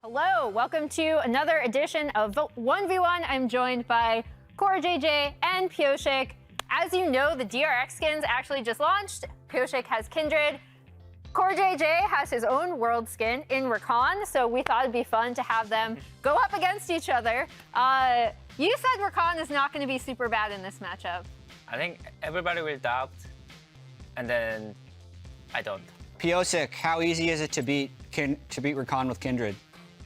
Hello, welcome to another edition of 1v1. I'm joined by CoreJJ and Pyosik. As you know, the DRX skins actually just launched. Pyosik has Kindred. CoreJJ has his own world skin in Rakan, so we thought it'd be fun to have them go up against each other. You said Rakan is not going to be super bad in this matchup. I think everybody will doubt, and then I don't. Pyosik, how easy is it to beat Rakan with Kindred?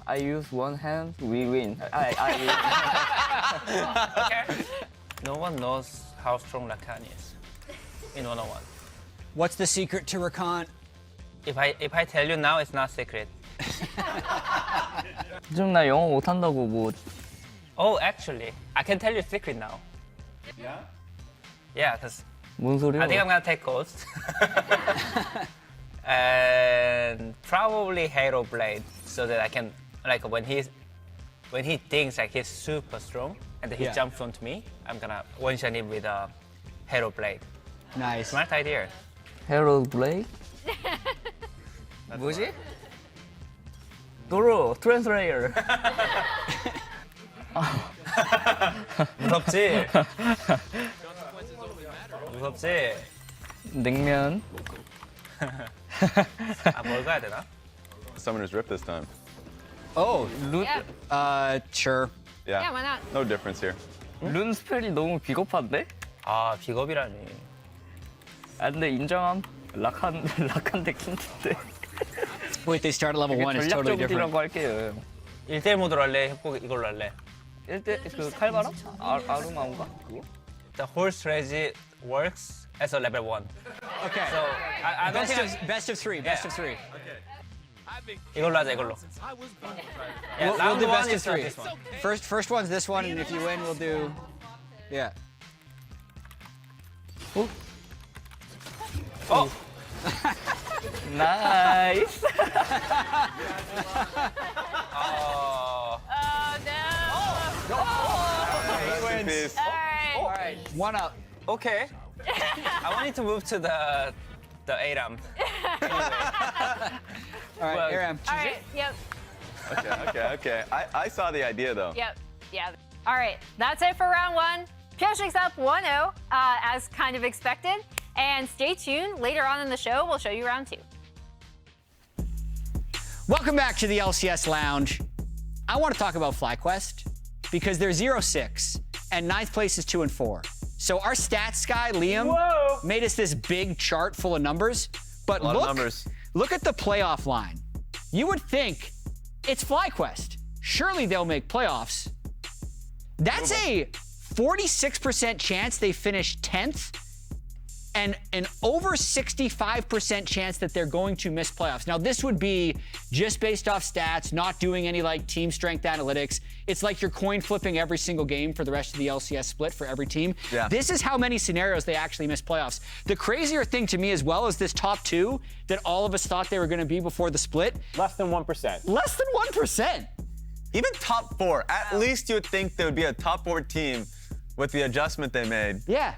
I use one hand, we win. I Okay. No one knows how strong Rakan is in 101. What's the secret to Rakan? If I tell you now, it's not secret. 요즘 나 영어 못한다고 뭐. Oh, actually, I can tell you a secret now. Yeah? Yeah, because 뭔 소리야? I think I'm gonna take Ghost. And probably Hero Blade, so that I can, like, when he thinks like he's super strong and then he jumps onto me, I'm gonna one-shot him with a Hero Blade. Nice. Smart idea. Hero Blade? 뭐지? 도로 트랜스레이어. 무섭지? 무섭지? 냉면. 아, 뭘 가야 되나? Summoner's Rift this time. Oh, Yeah. sure. Yeah, why not? No difference here. 룬 스펠이 너무 비겁한데? 아, 비겁이라니. 아 근데 인정함. 라칸 데킹인데. Wait, they start at level 1, it's totally different. 전략적이라고 할게요. 1대1 모드로 할래? 이걸로 할래? 1대 그 칼바람? 아루마인가? 그거? The whole strategy works as a level 1. Okay. So, I don't think Best of three. 이걸로 하자, 이걸로. Yeah, We'll round do one best of is not three. this one. First one's this one, and if you win, we'll do... Yeah. Oh! 나이스. Oh. Oh, no. Rest in peace. All right. One up. Okay. I wanted to move to the ARAM. All right, Well, Aram. All right, yep, Okay. I saw the idea though. yep, yeah. All right, that's it for round one. Pyosik's up 1-0, as kind of expected. And stay tuned, later on in the show, we'll show you round two. Welcome back to the LCS Lounge. I want to talk about FlyQuest because they're 0-6 and 9th place is 2 and 4. So our stats guy, Liam, made us this big chart full of numbers. But A lot of numbers. Look at the playoff line. You would think it's FlyQuest. Surely they'll make playoffs. That's a 46% chance they finish 10th and an over 65% chance that they're going to miss playoffs. Now, this would be just based off stats, not doing any like team strength analytics. It's like you're coin flipping every single game for the rest of the LCS split for every team. Yeah. This is how many scenarios they actually miss playoffs. The crazier thing to me as well is this top two that all of us thought they were going to be before the split. Less than 1%. Less than 1%. Even top 4. At least you would think there would be a top 4 team with the adjustment they made. Yeah.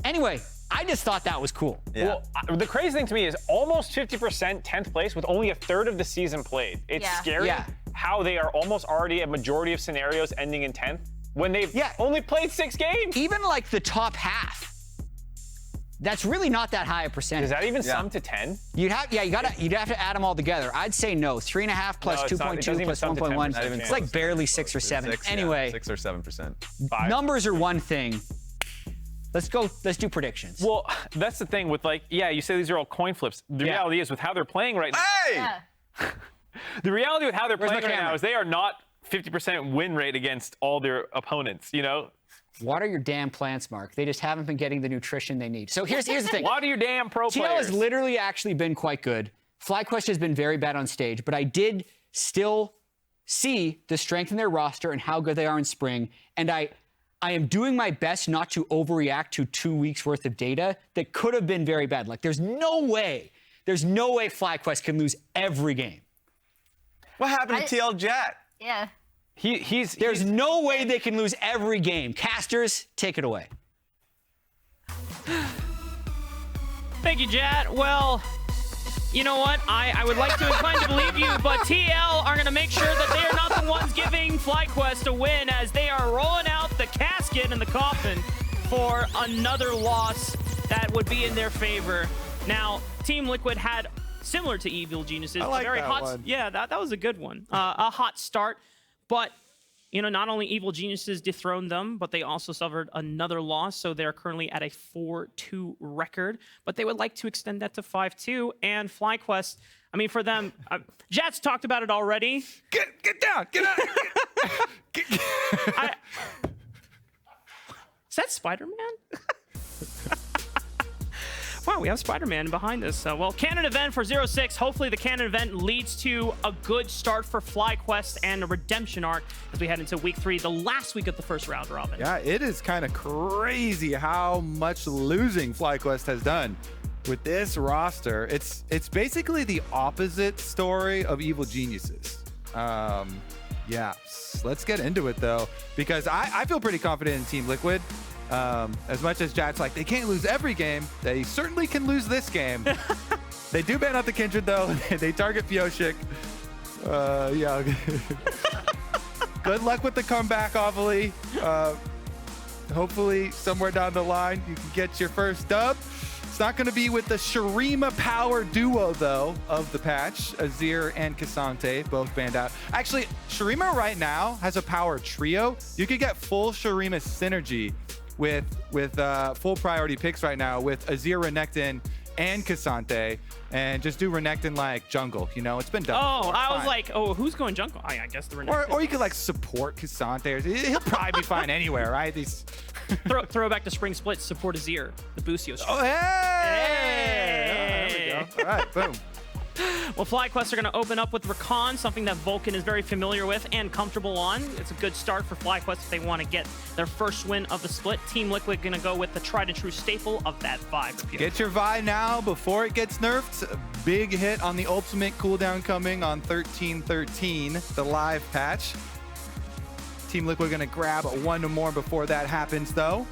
Anyway, I just thought that was cool. Yeah. Well, the crazy thing to me is almost 50% 10th place with only a third of the season played. It's Yeah. scary Yeah. how they are almost already a majority of scenarios ending in 10th when they've only played 6 games. Even like the top half. That's really not that high a percentage. Does that even sum to 10? You'd have to add them all together. I'd say no. 3.5 plus No, it's not. It 2.2 doesn't even plus sum to 1.1. 10%. It's like barely 6 or 7. 6, Anyway, 6 or 7%. 5. numbers are one thing. Let's do predictions. Well, that's the thing with you say these are all coin flips. The reality is with how they're playing right now. Hey! Yeah. The reality with how they're Where's playing my right now camera? is they are not 50% win rate against all their opponents, you know? Water your damn plants, Mark. They just haven't been getting the nutrition they need. So here's the thing. What are your damn pro TL players? has literally actually been quite good. FlyQuest has been very bad on stage, but I did still see the strength in their roster and how good they are in spring. And I am doing my best not to overreact to 2 weeks worth of data that could have been very bad. Like there's no way FlyQuest can lose every game. What happened to TL Jet? Yeah. There's no way they can lose every game. Casters, take it away. Thank you, Jat. Well, you know what? I would like to incline to believe you, but TL are are going to make sure that they are not the ones giving FlyQuest a win as they are rolling out the casket in the coffin for another loss that would be in their favor. Now, Team Liquid had, similar to Evil Geniuses, I like a very that hot one. Yeah, that was a good one. A hot start, but you know, not only Evil Geniuses dethroned them, but they also suffered another loss, so they're currently at a 4-2 record, but they would like to extend that to 5-2, and FlyQuest, I mean, for them, Jats talked about it already. Get down! Get out! Is that Spider-Man? Wow, we have Spider-Man behind us. Well, Canon event for 0-6. Hopefully the Canon event leads to a good start for FlyQuest and a redemption arc as we head into week 3, the last week of the first round robin. Yeah, it is kind of crazy how much losing FlyQuest has done with this roster. It's basically the opposite story of Evil Geniuses. Yeah, let's get into it though, because I feel pretty confident in Team Liquid. As much as Jat's like, they can't lose every game, they certainly can lose this game. They do ban out the Kindred though. They target Pyosik. Yeah. Good luck with the comeback, Avali. Hopefully somewhere down the line you can get your first dub. It's not going to be with the Shurima power duo, though, of the patch. Azir and K'Sante both banned out. Actually, Shurima right now has a power trio. You could get full Shurima synergy with full priority picks right now with Azir, Renekton, and K'Sante, and just do Renekton like jungle. You know, it's been done. Oh, before. I was like, oh, who's going jungle? I guess the Renekton. Or you could like support K'Sante. He'll probably be fine anywhere, right? These. Throw back to Spring Split, support Azir, the Boostio string. Oh, hey! Hey! There we go. All right, boom. Well, FlyQuest are going to open up with Rakan, something that Vulcan is very familiar with and comfortable on. It's a good start for FlyQuest if they want to get their first win of the split. Team Liquid going to go with the tried and true staple of that Vi. Get your Vi now before it gets nerfed. A big hit on the ultimate cooldown coming on 13-13, the live patch. Team Liquid going to grab one more before that happens, though.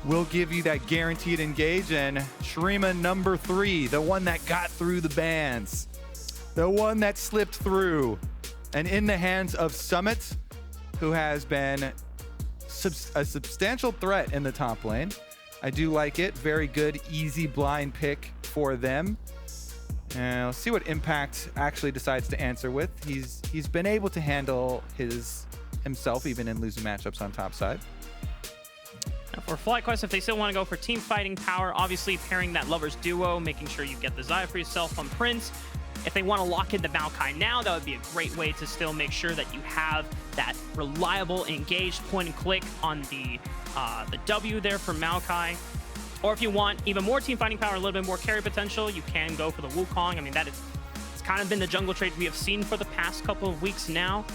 We'll give you that guaranteed engage, and Shurima number 3, the one that got through the bans, the one that slipped through, and in the hands of Summit, who has been a substantial threat in the top lane. I do like it. Very good, easy blind pick for them. And let's see what Impact actually decides to answer with. He's been able to handle himself even in losing matchups on top side. Now for FlyQuest, if they still want to go for team fighting power, obviously pairing that lovers duo, making sure you get the Xayah for yourself on Prince. If they want to lock in the Maokai now, that would be a great way to still make sure that you have that reliable, engaged point and click on the W there for Maokai. Or if you want even more team fighting power, a little bit more carry potential, you can go for the Wukong. I mean, it's kind of been the jungle trade we have seen for the past couple of weeks now.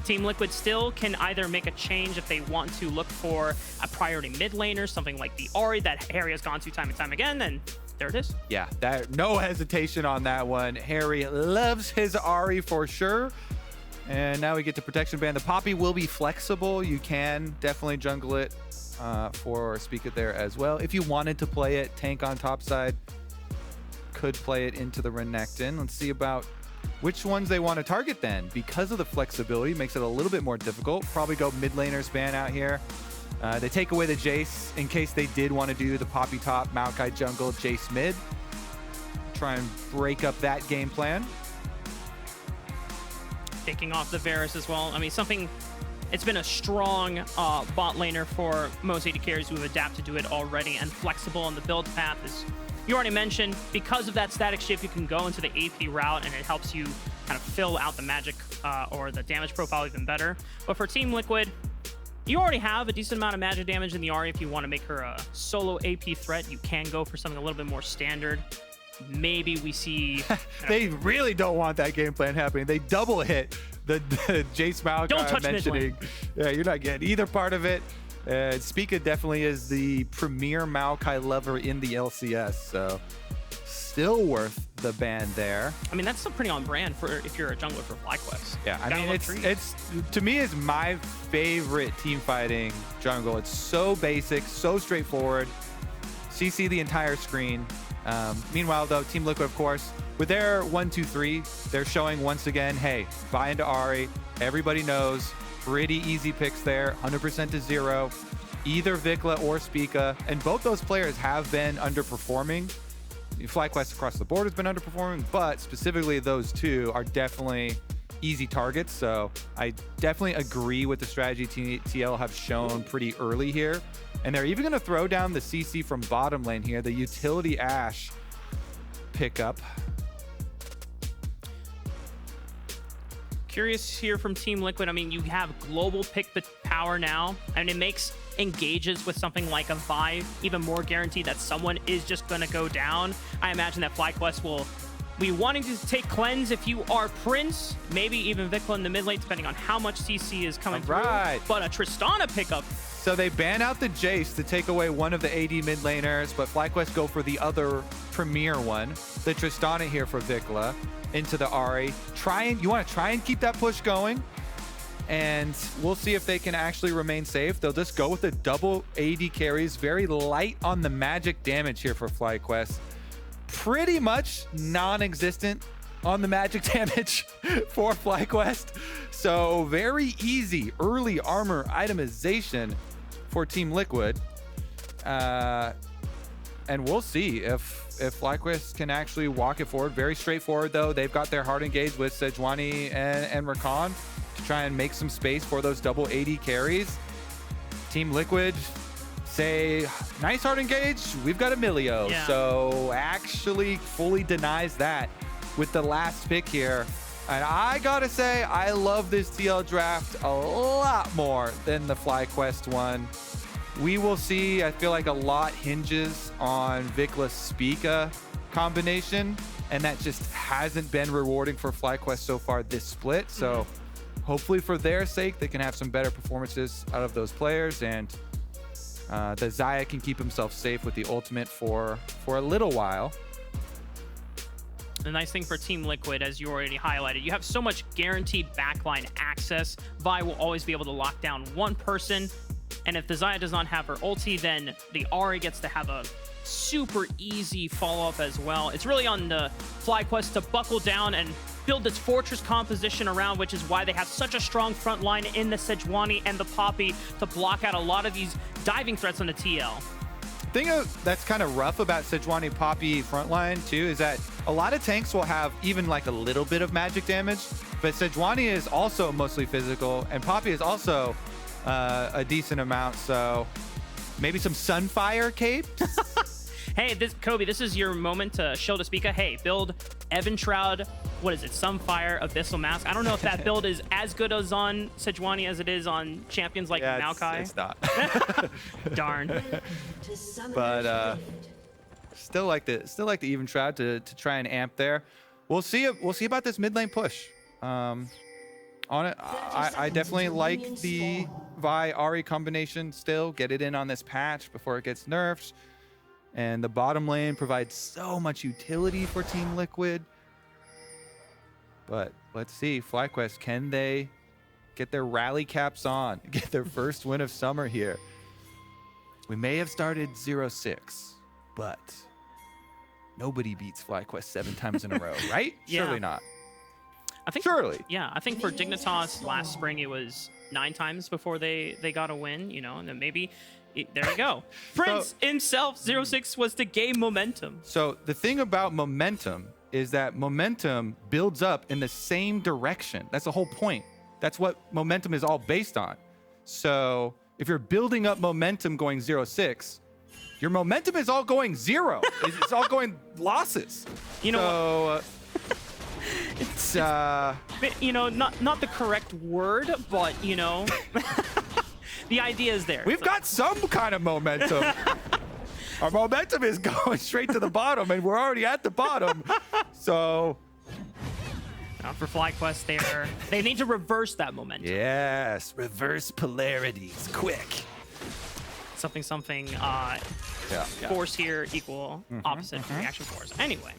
Team Liquid still can either make a change if they want to look for a priority mid laner, something like the Ahri that Haeri has gone to time and time again, and there it is. Yeah, no hesitation on that one. Haeri loves his Ahri for sure. And now we get to protection band. The Poppy will be flexible. You can definitely jungle it for Spica there as well. If you wanted to play it, tank on top side, could play it into the Renekton. Let's see about which ones they want to target then. Because of the flexibility, makes it a little bit more difficult. Probably go mid laners ban out here. They take away the Jace in case they did want to do the Poppy top, Maokai jungle, Jace mid. Try and break up that game plan. Taking off the Varus as well. I mean, it's been a strong bot laner for most AD carries who have adapted to it already, and flexible on the build path. As you already mentioned, because of that static shift, you can go into the AP route, and it helps you kind of fill out the magic or the damage profile even better. But for Team Liquid, you already have a decent amount of magic damage in the Ahri. If you want to make her a solo AP threat, you can go for something a little bit more standard. Maybe we see... They really don't want that game plan happening. They double hit the Jace Maokai I'm mentioning. Yeah, you're not getting either part of it. Spica definitely is the premier Maokai lover in the LCS, so still worth the ban there. I mean, that's still pretty on brand for if you're a jungler for FlyQuest. Yeah, I mean, it's to me is my favorite team fighting jungle. It's so basic, so straightforward. CC the entire screen. Meanwhile, though, Team Liquid, of course, with their 1-2-3, they're showing once again, hey, buy into Ahri. Everybody knows. Pretty easy picks there. 100% to 0. Either VicLa or Spica. And both those players have been underperforming. FlyQuest across the board has been underperforming, but specifically those two are definitely easy targets. So I definitely agree with the strategy TL have shown pretty early here. And they're even going to throw down the CC from bottom lane here, the utility Ashe pickup. Curious here from Team Liquid. I mean, you have global pick power now, and it makes engages with something like a Vi even more guaranteed that someone is just going to go down. I imagine that FlyQuest will be wanting to take cleanse if you are Prince, maybe even VicLa in the mid lane, depending on how much CC is coming through. But a Tristana pickup. So they ban out the Jace to take away one of the AD mid laners, but FlyQuest go for the other premier one, the Tristana here for VicLa into the Ahri. You want to try and keep that push going, and we'll see if they can actually remain safe. They'll just go with the double AD carries, very light on the magic damage here for FlyQuest. Pretty much non-existent on the magic damage for FlyQuest. So very easy early armor itemization for Team Liquid. And we'll see if FlyQuest can actually walk it forward. Very straightforward though. They've got their hard engage with Sejuani and Rakan to try and make some space for those double AD carries. Team Liquid say, nice hard engage, we've got a Milio. Yeah. So actually fully denies that with the last pick here. And I gotta say, I love this TL draft a lot more than the FlyQuest one. We will see. I feel like a lot hinges on VicLa Spica combination, and that just hasn't been rewarding for FlyQuest so far this split. So hopefully for their sake, they can have some better performances out of those players, and the Xayah can keep himself safe with the ultimate for a little while. The nice thing for Team Liquid, as you already highlighted, you have so much guaranteed backline access. Vi will always be able to lock down one person. And if the Xayah does not have her ulti, then the Ahri gets to have a super easy follow-up as well. It's really on the FlyQuest to buckle down and build its fortress composition around, which is why they have such a strong front line in the Sejuani and the Poppy to block out a lot of these diving threats on the TL. The thing that's kind of rough about Sejuani Poppy frontline too is that a lot of tanks will have even like a little bit of magic damage, but Sejuani is also mostly physical, and Poppy is also a decent amount. So maybe some Sunfire cape. Hey, Kobe, this is your moment to show to Spica. Hey, build Evan Shroud. What is it? Sunfire, Abyssal Mask. I don't know if that build is as good as on Sejuani as it is on champions like Maokai. It's not. Darn. But still like the Even Shroud to try and amp there. We'll see about this mid lane push. On it, I definitely like the Vi Ahri combination still. Get it in on this patch before it gets nerfed. And the bottom lane provides so much utility for Team Liquid. But let's see, FlyQuest, can they get their rally caps on, get their first win of summer here? We may have started 0-6, but nobody beats FlyQuest 7 times in a row, right? Yeah. Surely not. I think Surely. Yeah, I think for Dignitas last spring it was 9 times before they got a win, you know, and then maybe there you go. Prince himself, 0-6 was to gain momentum. So the thing about momentum is that momentum builds up in the same direction. That's the whole point. That's what momentum is all based on. So if you're building up momentum going 0-6, your momentum is all going 0. It's all going losses. You know, it's you know, not the correct word, but you know, the idea is there. We've got some kind of momentum. Our momentum is going straight to the bottom, and we're already at the bottom. So for FlyQuest, they need to reverse that momentum. Yes, reverse polarities, quick. Something. Force here equal opposite reaction force. Anyway.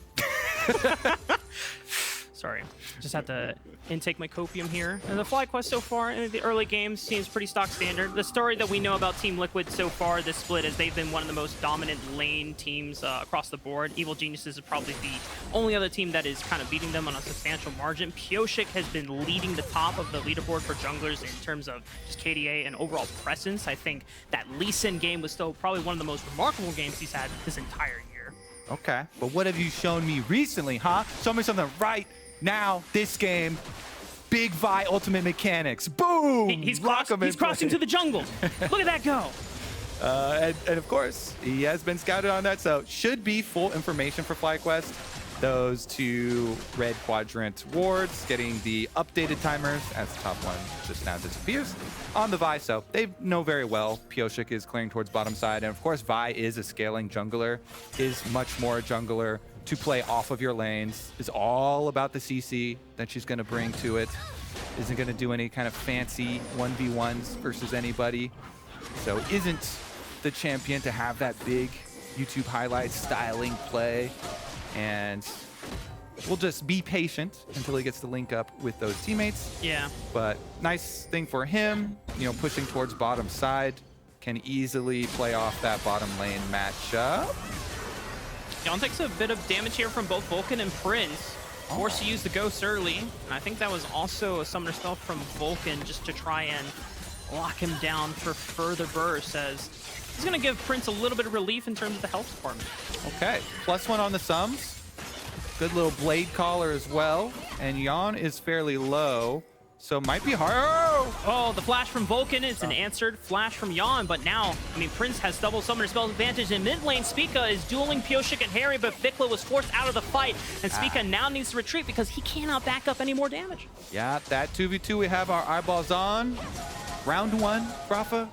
Sorry, just had to intake my copium here. And the FlyQuest so far in the early games seems pretty stock standard. The story that we know about Team Liquid so far this split is they've been one of the most dominant lane teams across the board. Evil Geniuses is probably the only other team that is kind of beating them on a substantial margin. Pyosik has been leading the top of the leaderboard for junglers in terms of just KDA and overall presence. I think that Lee Sin game was still probably one of the most remarkable games he's had this entire year. Okay, but what have you shown me recently, huh? Show me something right now, this game. Big Vi ultimate mechanics. Boom! He's crossing to the jungle. Look at that go. And of course, he has been scouted on that, so should be full information for FlyQuest. Those 2 red quadrant wards getting the updated timers as the top one just now disappears on the Vi. So they know very well Pyosik is clearing towards bottom side. And of course, Vi is a scaling jungler, is much more a jungler to play off of your lanes, is all about the CC that she's going to bring to it. Isn't going to do any kind of fancy 1v1s versus anybody. So isn't the champion to have that big YouTube highlight styling play. And we'll just be patient until he gets to link up with those teammates. Yeah. But nice thing for him, you know, pushing towards bottom side, can easily play off that bottom lane matchup. Yeon takes a bit of damage here from both Vulcan and Prince. Forced to use the Ghost early. And I think that was also a summoner spell from Vulcan just to try and lock him down for further bursts, as he's going to give Prince a little bit of relief in terms of the health department. Okay, +1 on the sums. Good little blade caller as well. And Yeon is fairly low, so might be hard. Oh, the flash from Vulcan is an answered flash from Yeon, but now, I mean, Prince has double summoner spell advantage in mid lane. Spica is dueling Pyosik and Haeri, but VicLa was forced out of the fight, and Spica now needs to retreat because he cannot back up any more damage. Yeah, that 2v2 we have our eyeballs on. Round 1, Raafaa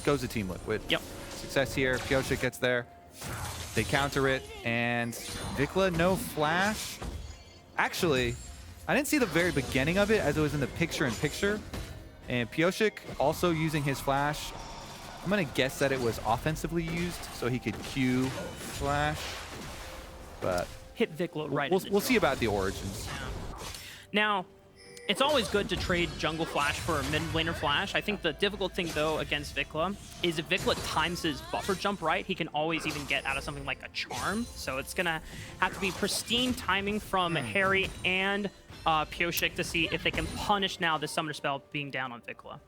goes to Team Liquid. Yep. Success here, Pyosik gets there. They counter it, and VicLa, no flash. Actually, I didn't see the very beginning of it as it was in the picture-in-picture. And Pyosik also using his flash. I'm gonna guess that it was offensively used, so he could Q flash. But Hit VicLa right. we'll see about the origins. Yeah. Now, it's always good to trade jungle flash for a mid laner flash. I think the difficult thing, though, against VicLa is if VicLa times his buffer jump right, he can always even get out of something like a charm. So it's going to have to be pristine timing from Haeri and Pyosik to see if they can punish now the summoner spell being down on VicLa.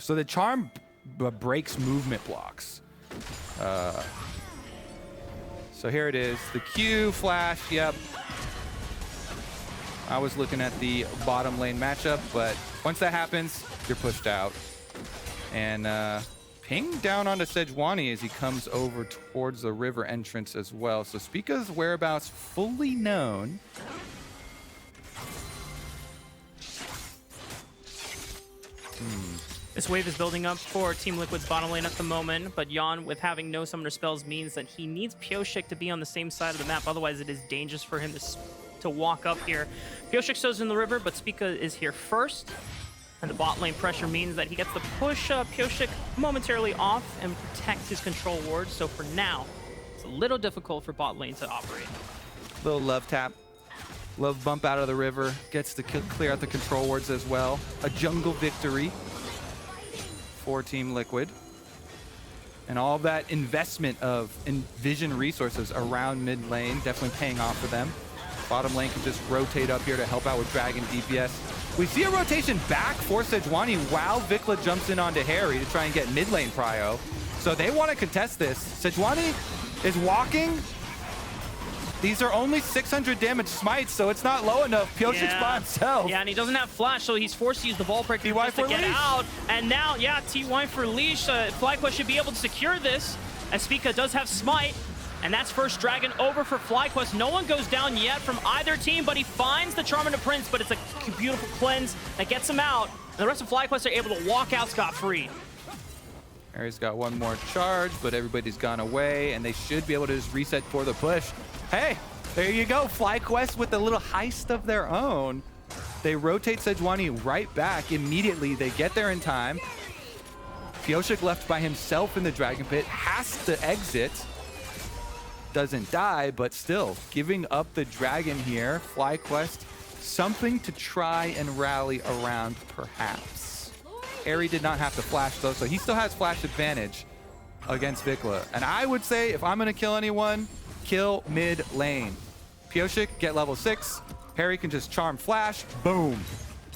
So the charm breaks movement blocks. So here it is, the Q flash, yep. I was looking at the bottom lane matchup, but once that happens, you're pushed out. And ping down onto Sejuani as he comes over towards the river entrance as well. So Spica's whereabouts fully known. This wave is building up for Team Liquid's bottom lane at the moment, but Yeon, with having no summoner spells, means that he needs Pyosik to be on the same side of the map. Otherwise, it is dangerous for him to walk up here. Pyosik shows in the river, but Spica is here first. And the bot lane pressure means that he gets to push Pyosik momentarily off and protect his control ward. So for now, it's a little difficult for bot lane to operate. Little love tap. Love bump out of the river. Gets to clear out the control wards as well. A jungle victory for Team Liquid. And all that investment of vision resources around mid lane definitely paying off for them. Bottom lane can just rotate up here to help out with Dragon DPS. We see a rotation back for Sejuani while VicLa jumps in onto Haeri to try and get mid lane prio. So they want to contest this. Sejuani is walking. These are only 600 damage smites, so it's not low enough. Pyosik's by himself. Yeah, and he doesn't have flash, so he's forced to use the ball breaker just to get out. And now, yeah, TY for leash. FlyQuest should be able to secure this, as Spica does have smite. And that's first dragon over for FlyQuest. No one goes down yet from either team, but he finds the Charm into Prince, but it's a beautiful cleanse that gets him out. And the rest of FlyQuest are able to walk out scot-free. Haeri's got one more charge, but everybody's gone away, and they should be able to just reset for the push. Hey, there you go. FlyQuest with a little heist of their own. They rotate Sejuani right back immediately. They get there in time. Pyosik left by himself in the Dragon Pit, has to exit. Doesn't die, but still giving up the dragon here. FlyQuest something to try and rally around, perhaps. Haeri did not have to flash, though, so he still has flash advantage against VicLa. And I would say, if I'm going to kill anyone, kill mid lane. Pyosik, get level 6. Haeri can just charm flash. Boom.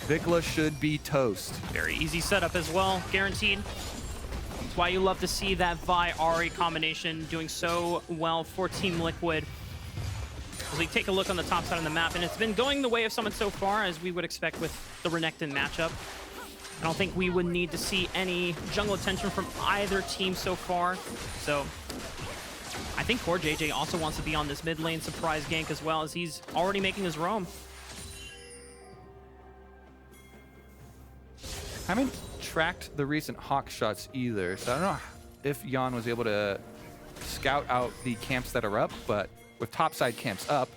VicLa should be toast. Very easy setup as well, guaranteed. That's why you love to see that Vi Ahri combination doing so well for Team Liquid. As we take a look on the top side of the map, and it's been going the way of Summit so far, as we would expect with the Renekton matchup. I don't think we would need to see any jungle attention from either team so far. So I think CoreJJ also wants to be on this mid lane surprise gank as well, as he's already making his roam. I haven't tracked the recent Hawk shots either, so I don't know if Yeon was able to scout out the camps that are up, but with topside camps up,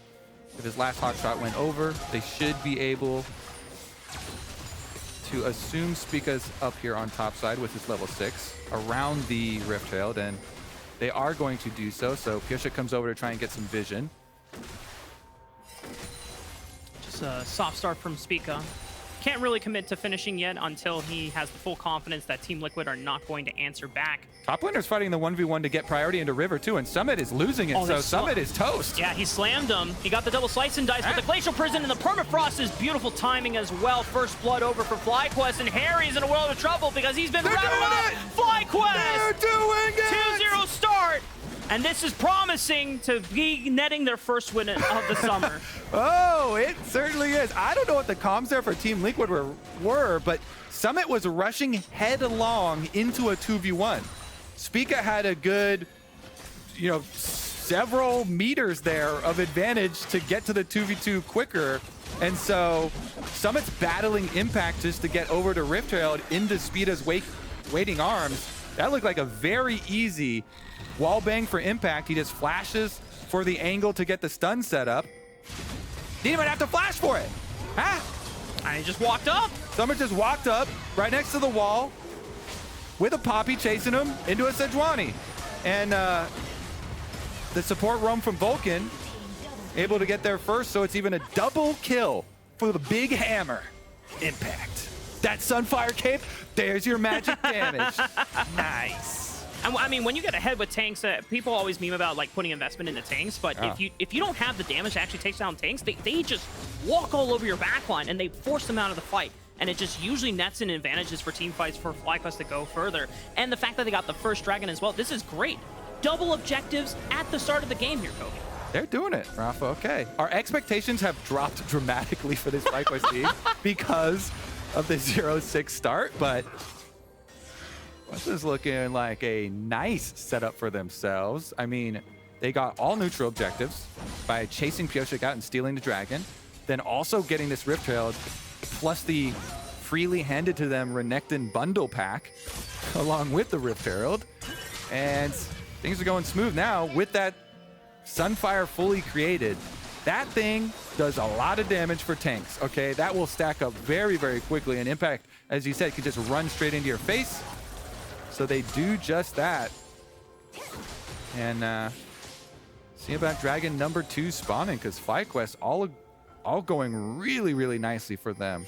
if his last Hawk shot went over, they should be able to assume Spica's up here on topside with his level 6 around the Rift Trail, and they are going to do so. So Pyosik comes over to try and get some vision. Just a soft start from Spica. Can't really commit to finishing yet until he has the full confidence that Team Liquid are not going to answer back. Top laner's fighting the 1v1 to get priority into River too, and Summit is losing it, so Summit is toast. Yeah, he slammed him. He got the double slice and dice, but the Glacial Prison and the Permafrost is beautiful timing as well. First blood over for FlyQuest, and Haeri's in a world of trouble because he's been rattled up. FlyQuest! They're doing it! 2-0 start! And this is promising to be netting their first win of the summer. Oh, it certainly is. I don't know what the comms there for Team Liquid were, but Summit was rushing headlong into a 2v1. Spica had a good, several meters there of advantage to get to the 2v2 quicker. And so Summit's battling Impact just to get over to Rift Trail into Spica's waiting arms. That looked like a very easy wall bang for Impact. He just flashes for the angle to get the stun set up. Didn't even have to flash for it. Huh? And he just walked up. Summit just walked up right next to the wall with a Poppy chasing him into a Sejuani. And the support roam from Vulcan able to get there first, so it's even a double kill for the big hammer. Impact. That Sunfire cape, there's your magic damage. Nice. And I mean, when you get ahead with tanks, people always meme about like putting investment into tanks, but if you don't have the damage that actually takes down tanks, they just walk all over your backline and they force them out of the fight. And it just usually nets in advantages for team fights for FlyQuest to go further. And the fact that they got the first dragon as well, this is great. Double objectives at the start of the game here, Kobe. They're doing it, Raafaa. Okay. Our expectations have dropped dramatically for this FlyQuest team because of the 0-6 start, but this is looking like a nice setup for themselves. I mean, they got all neutral objectives by chasing Pyosik out and stealing the dragon, then also getting this Rift Trail, plus the freely handed to them Renekton bundle pack along with the Rift Herald. And things are going smooth now with that Sunfire fully created. That thing does a lot of damage for tanks, okay? That will stack up very, very quickly. And Impact, as you said, can just run straight into your face. So they do just that. And see about Dragon number 2 spawning, because FlyQuest all going really, really nicely for them.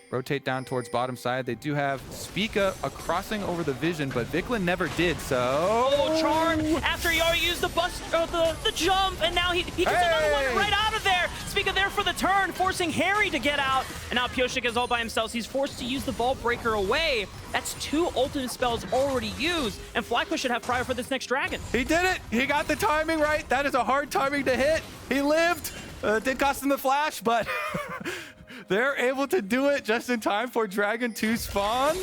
Rotate down towards bottom side. They do have Spica crossing over the vision, but VicLa never did, so... Oh, charm after he already used the the jump, and now he gets another one right out of there. Spica there for the turn, forcing Haeri to get out. And now Pyosik is all by himself. He's forced to use the Vault Breaker away. That's 2 ultimate spells already used, and FlyQuest should have prior for this next dragon. He did it! He got the timing right. That is a hard timing to hit. He lived. Did cost him the flash, but... they're able to do it just in time for Dragon 2 spawn.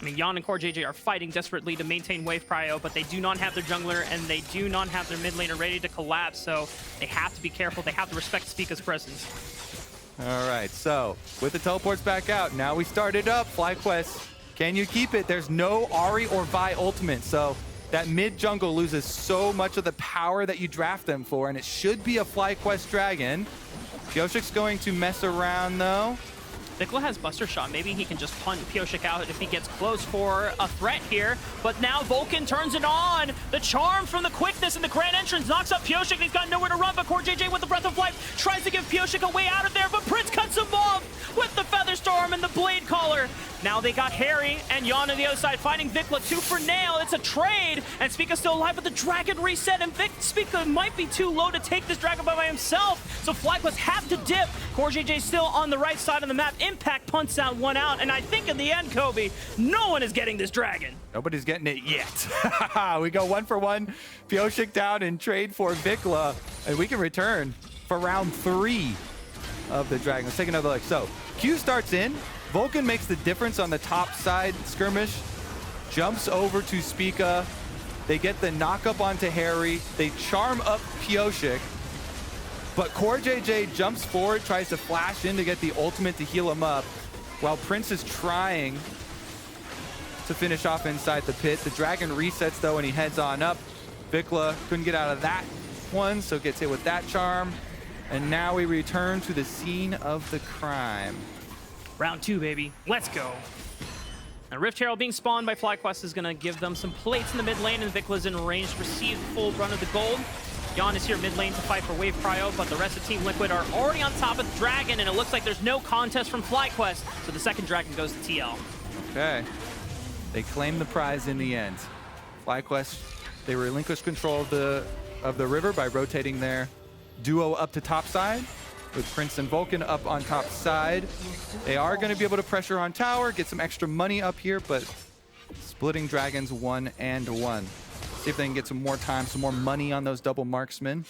I mean, Yeon and CoreJJ are fighting desperately to maintain wave prio, but they do not have their jungler and they do not have their mid laner ready to collapse, so they have to be careful. They have to respect Spica's presence. All right, so with the teleports back out, now we started up. FlyQuest, can you keep it? There's no Ahri or Vi ultimate, so that mid jungle loses so much of the power that you draft them for, and it should be a FlyQuest dragon. Pyosik's going to mess around though. VicLa has Buster Shot. Maybe he can just punt Pyosik out if he gets close for a threat here. But now Vulcan turns it on. The charm from the quickness and the grand entrance knocks up Pyosik. He's got nowhere to run, but CoreJJ with the Breath of Life tries to give Pyosik a way out of there, but Prince cuts him off with the Featherstorm and the Blade Caller. Now they got Haeri and Yeon on the other side fighting VicLa 2 for nail. It's a trade, and Spica's still alive, but the dragon reset, and Spica might be too low to take this dragon by himself. So FlyQuest have to dip. CoreJJ still on the right side of the map. Impact punts out one out, and I think in the end, Kobe, no one is getting this dragon. Nobody's getting it yet. We go 1 for 1. Pyosik down and trade for VicLa, and we can return for round 3 of the dragon. Let's take another look. So Q starts in. Vulcan makes the difference on the top side skirmish. Jumps over to Spica. They get the knock up onto Haeri. They charm up Pyosik. But CoreJJ jumps forward, tries to flash in to get the ultimate to heal him up, while Prince is trying to finish off inside the pit. The dragon resets though, and he heads on up. VicLa couldn't get out of that one, so gets hit with that charm. And now we return to the scene of the crime. Round 2, baby. Let's go. Now, Rift Herald being spawned by FlyQuest is going to give them some plates in the mid lane, and VicLa's in range to receive full run of the gold. Yeon is here mid lane to fight for wave prio, but the rest of Team Liquid are already on top of the dragon, and it looks like there's no contest from FlyQuest, so the second dragon goes to TL. Okay. They claim the prize in the end. FlyQuest, they relinquish control of the river by rotating their duo up to top side, with Prince and Vulcan up on top side. They are going to be able to pressure on tower, get some extra money up here, but splitting dragons 1 and 1. See if they can get some more time, some more money on those double marksmen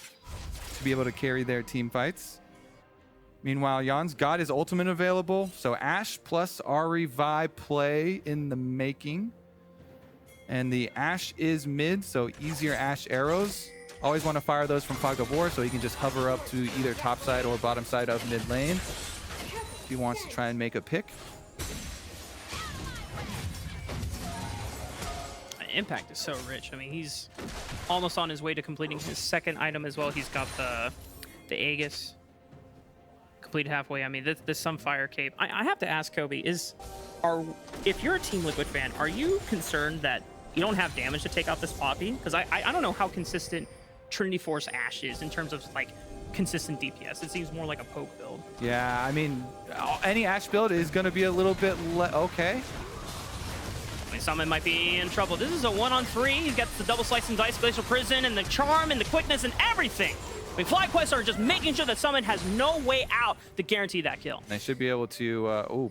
to be able to carry their team fights. Meanwhile, Yeon's got his ultimate available, so Ashe plus Ahri Vi play in the making. And the Ashe is mid, so easier Ashe arrows. Always want to fire those from Fog of War so he can just hover up to either top side or bottom side of mid lane if he wants to try and make a pick. Impact is so rich. I mean, he's almost on his way to completing his second item as well. He's got the Aegis completed halfway. I mean, this Sunfire Cape. I have to ask Kobe, if you're a Team Liquid fan, are you concerned that you don't have damage to take out this Poppy? Because I don't know how consistent Trinity Force Ashe is in terms of like consistent DPS. It seems more like a poke build. Yeah, I mean, any Ashe build is going to be a little bit okay. I mean, Summon might be in trouble. This is a 1-on-3. He's got the double slice and dice, Glacial Prison, and the charm and the quickness and everything. I mean, FlyQuest are just making sure that Summon has no way out to guarantee that kill. They should be able to.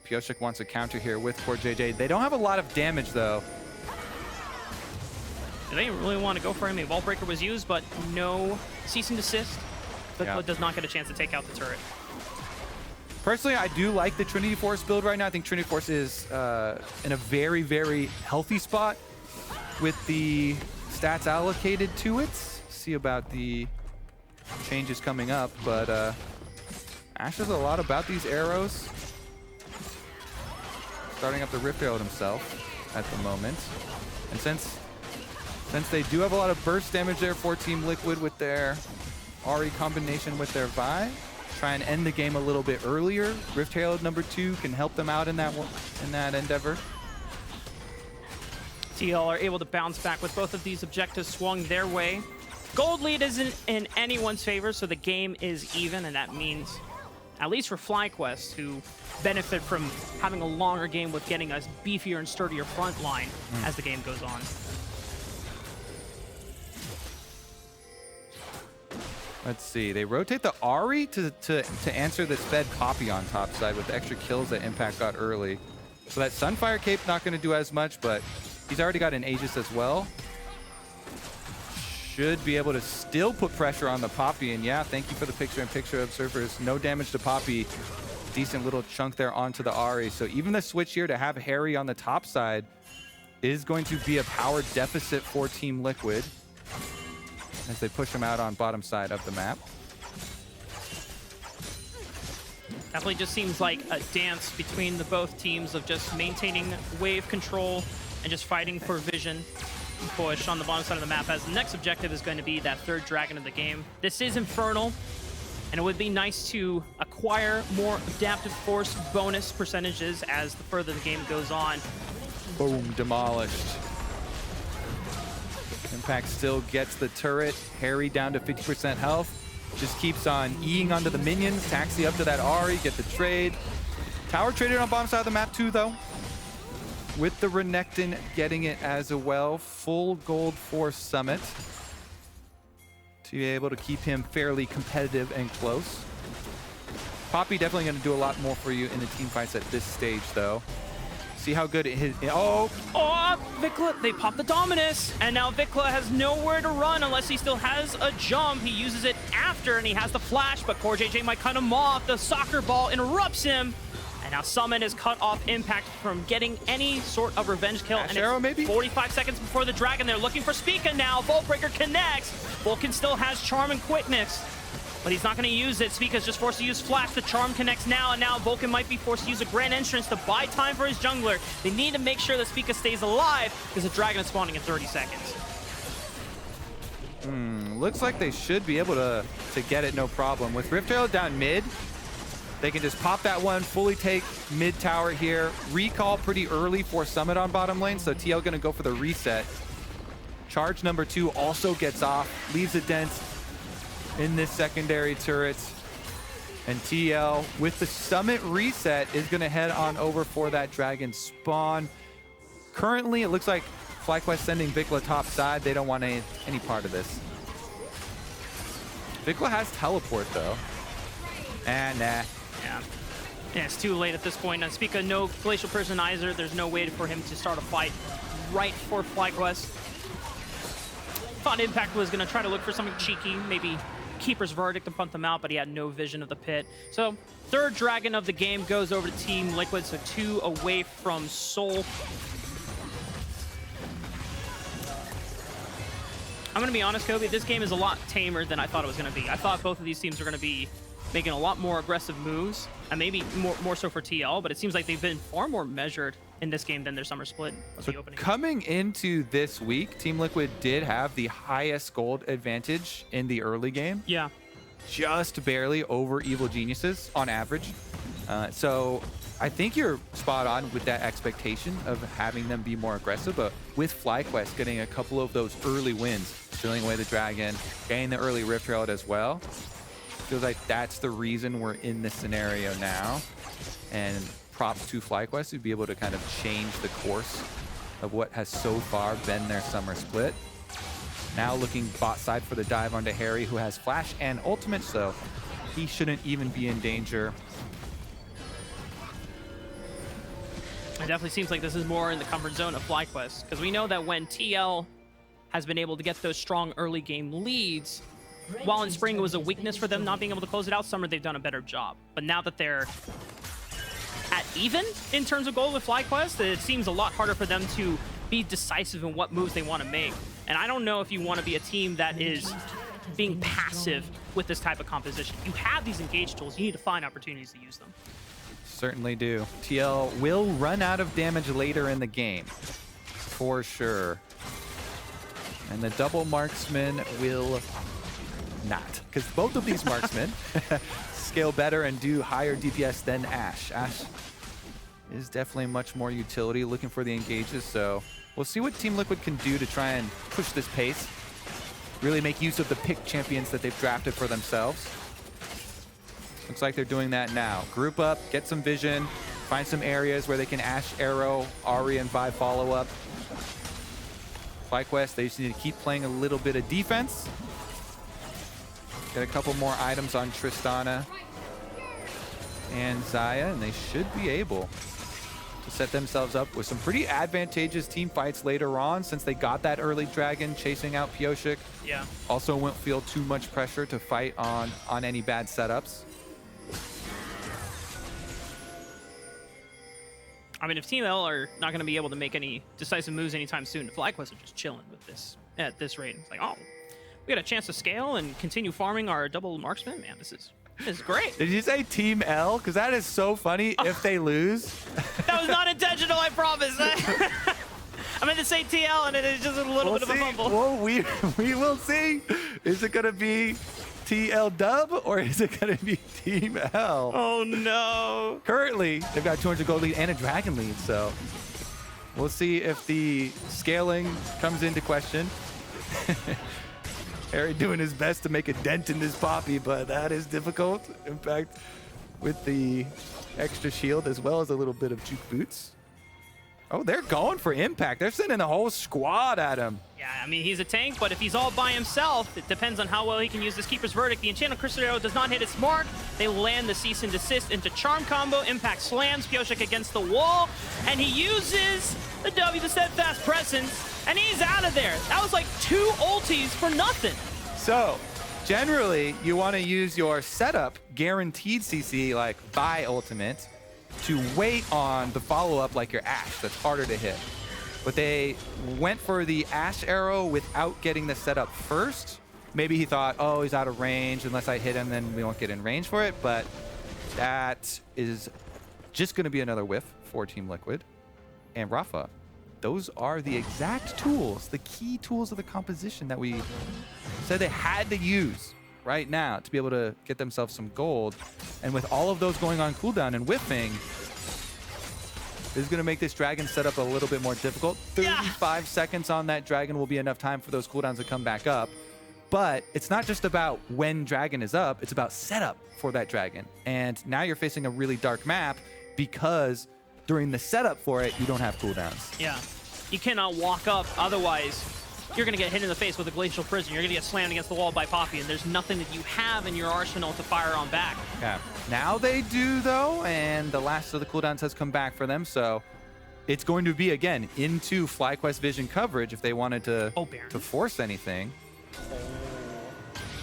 Pyosik wants a counter here with CoreJJ. They don't have a lot of damage though. They didn't really want to go for him. A Vault Breaker was used, but no cease and desist. VicLa does not get a chance to take out the turret. Personally, I do like the Trinity Force build right now. I think Trinity Force is in a very, very healthy spot with the stats allocated to it. See about the changes coming up, but Ashe is a lot about these arrows. Starting up the Rift Herald himself at the moment. And since they do have a lot of burst damage there for Team Liquid with their Ahri combination with their Vi, try and end the game a little bit earlier. Rift Herald number 2 can help them out in that endeavor. TL are able to bounce back with both of these objectives swung their way. Gold lead isn't in anyone's favor, so the game is even, and that means, at least for FlyQuest, who benefit from having a longer game with getting a beefier and sturdier front line as the game goes on. Let's see, they rotate the Ahri to answer this fed Poppy on top side with the extra kills that Impact got early. So that Sunfire Cape not going to do as much, but he's already got an Aegis as well. Should be able to still put pressure on the Poppy, and yeah, thank you for the picture-in-picture observers. No damage to Poppy. Decent little chunk there onto the Ahri. So even the switch here to have Haeri on the top side is going to be a power deficit for Team Liquid as they push him out on bottom side of the map. Definitely just seems like a dance between the both teams of just maintaining wave control and just fighting for vision and push on the bottom side of the map, as the next objective is going to be that third dragon of the game. This is Infernal. And it would be nice to acquire more adaptive force bonus percentages as the further the game goes on. Boom, demolished. Impact still gets the turret. Haeri down to 50% health. Just keeps on Eing onto the minions. Taxi up to that Ahri, get the trade. Tower traded on bottom side of the map too, though. With the Renekton getting it as well. Full gold for Summit. To be able to keep him fairly competitive and close. Poppy definitely going to do a lot more for you in the team fights at this stage, though. See how good it is. Oh! Oh, VicLa, they pop the Dominus, and now VicLa has nowhere to run unless he still has a jump. He uses it after, and he has the flash, but CoreJJ might cut him off. The soccer ball interrupts him, and now Summon is cut off Impact from getting any sort of revenge kill. Ashe and arrow, maybe? 45 seconds before the Dragon. They're looking for Spica now. Vault Breaker connects. Vulcan still has Charm and Quickness, but he's not going to use it. Spica's just forced to use Flash. The Charm connects now, and now Vulcan might be forced to use a Grand Entrance to buy time for his jungler. They need to make sure that Spica stays alive because the Dragon is spawning in 30 seconds. Looks like they should be able to get it no problem. With Rift Herald down mid, they can just pop that one, fully take mid tower here. Recall pretty early for Summit on bottom lane, so TL going to go for the reset. Charge number 2 also gets off, leaves a dent in this secondary turret. And TL, with the Summit reset, is going to head on over for that Dragon spawn. Currently, it looks like FlyQuest sending VicLa top side. They don't want any part of this. VicLa has teleport, though. And nah. Yeah, it's too late at this point. And Spica, no Glacial Personizer. There's no way for him to start a fight right for FlyQuest. Thought Impact was going to try to look for something cheeky, maybe Keeper's Verdict to punt them out, but he had no vision of the pit. So third Dragon of the game goes over to Team Liquid, so 2 away from Soul. I'm going to be honest, Kobe, this game is a lot tamer than I thought it was going to be. I thought both of these teams are going to be making a lot more aggressive moves, and maybe more so for TL, but it seems like they've been far more measured in this game than their Summer Split of the opening. Coming into this week, Team Liquid did have the highest gold advantage in the early game. Yeah. Just barely over Evil Geniuses on average. So I think you're spot on with that expectation of having them be more aggressive, but with FlyQuest getting a couple of those early wins, stealing away the Dragon, getting the early Rift Herald as well, feels like that's the reason we're in this scenario now. And props to FlyQuest to be able to kind of change the course of what has so far been their Summer Split. Now looking bot side for the dive onto Haeri, who has Flash and Ultimate, so he shouldn't even be in danger. It definitely seems like this is more in the comfort zone of FlyQuest, because we know that when TL has been able to get those strong early game leads, while in spring it was a weakness for them not being able to close it out, summer they've done a better job. But now that they're at even in terms of gold with FlyQuest, it seems a lot harder for them to be decisive in what moves they want to make. And I don't know if you want to be a team that is being passive with this type of composition. You have these engage tools, you need to find opportunities to use them. Certainly do. TL will run out of damage later in the game, for sure. And the double marksman will not, because both of these marksmen scale better and do higher DPS than Ashe. Ashe is definitely much more utility, looking for the engages, so we'll see what Team Liquid can do to try and push this pace, really make use of the pick champions that they've drafted for themselves. Looks like they're doing that now. Group up, get some vision, find some areas where they can Ashe arrow, Ahri and Vi follow up. FlyQuest, they just need to keep playing a little bit of defense. Get a couple more items on Tristana and Xayah, and they should be able to set themselves up with some pretty advantageous team fights later on, since they got that early Dragon chasing out Pyosik. Yeah. Also won't feel too much pressure to fight on any bad setups. I mean, if Team L are not going to be able to make any decisive moves anytime soon, FlyQuest are just chilling with this at this rate. It's like, oh, we got a chance to scale and continue farming our double marksman. Man, this is great. Did you say Team L? Because that is so funny if they lose. That was not intentional, I promise. I meant to say TL, and it is just a little bit of a fumble. Well, we will see. Is it going to be TL dub or is it going to be Team L? Oh no. Currently, they've got 200 gold lead and a dragon lead, so we'll see if the scaling comes into question. Haeri doing his best to make a dent in this Poppy, but that is difficult. In fact, with the extra shield as well as a little bit of juke boots. Oh, they're going for impact. They're sending the whole squad at him. Yeah, I mean, he's a tank, but if he's all by himself, it depends on how well he can use this Keeper's Verdict. The Enchanted Crystal Arrow does not hit its mark. They land the Cease and Desist into Charm combo. Impact slams Pyosik against the wall, and he uses the W, the Steadfast Presence, and he's out of there. That was like 2 ultis for nothing. So, generally, you want to use your setup guaranteed CC, like buy ultimate, to wait on the follow-up like your Ashe. That's harder to hit. But they went for the Ashe arrow without getting the setup first. Maybe he thought, oh, he's out of range. Unless I hit him, then we won't get in range for it. But that is just going to be another whiff for Team Liquid. And Raafaa, those are the exact tools, the key tools of the composition that we said they had to use right now to be able to get themselves some gold. And with all of those going on cooldown and whiffing, this is going to make this dragon setup a little bit more difficult. 35 seconds on that dragon will be enough time for those cooldowns to come back up. But it's not just about when dragon is up, it's about setup for that dragon. And now you're facing a really dark map because during the setup for it, you don't have cooldowns. Yeah, you cannot walk up, otherwise you're going to get hit in the face with a Glacial Prison. You're going to get slammed against the wall by Poppy, and there's nothing that you have in your arsenal to fire on back. Yeah. Now they do, though, and the last of the cooldowns has come back for them, so it's going to be, again, into FlyQuest Vision coverage if they wanted to force anything.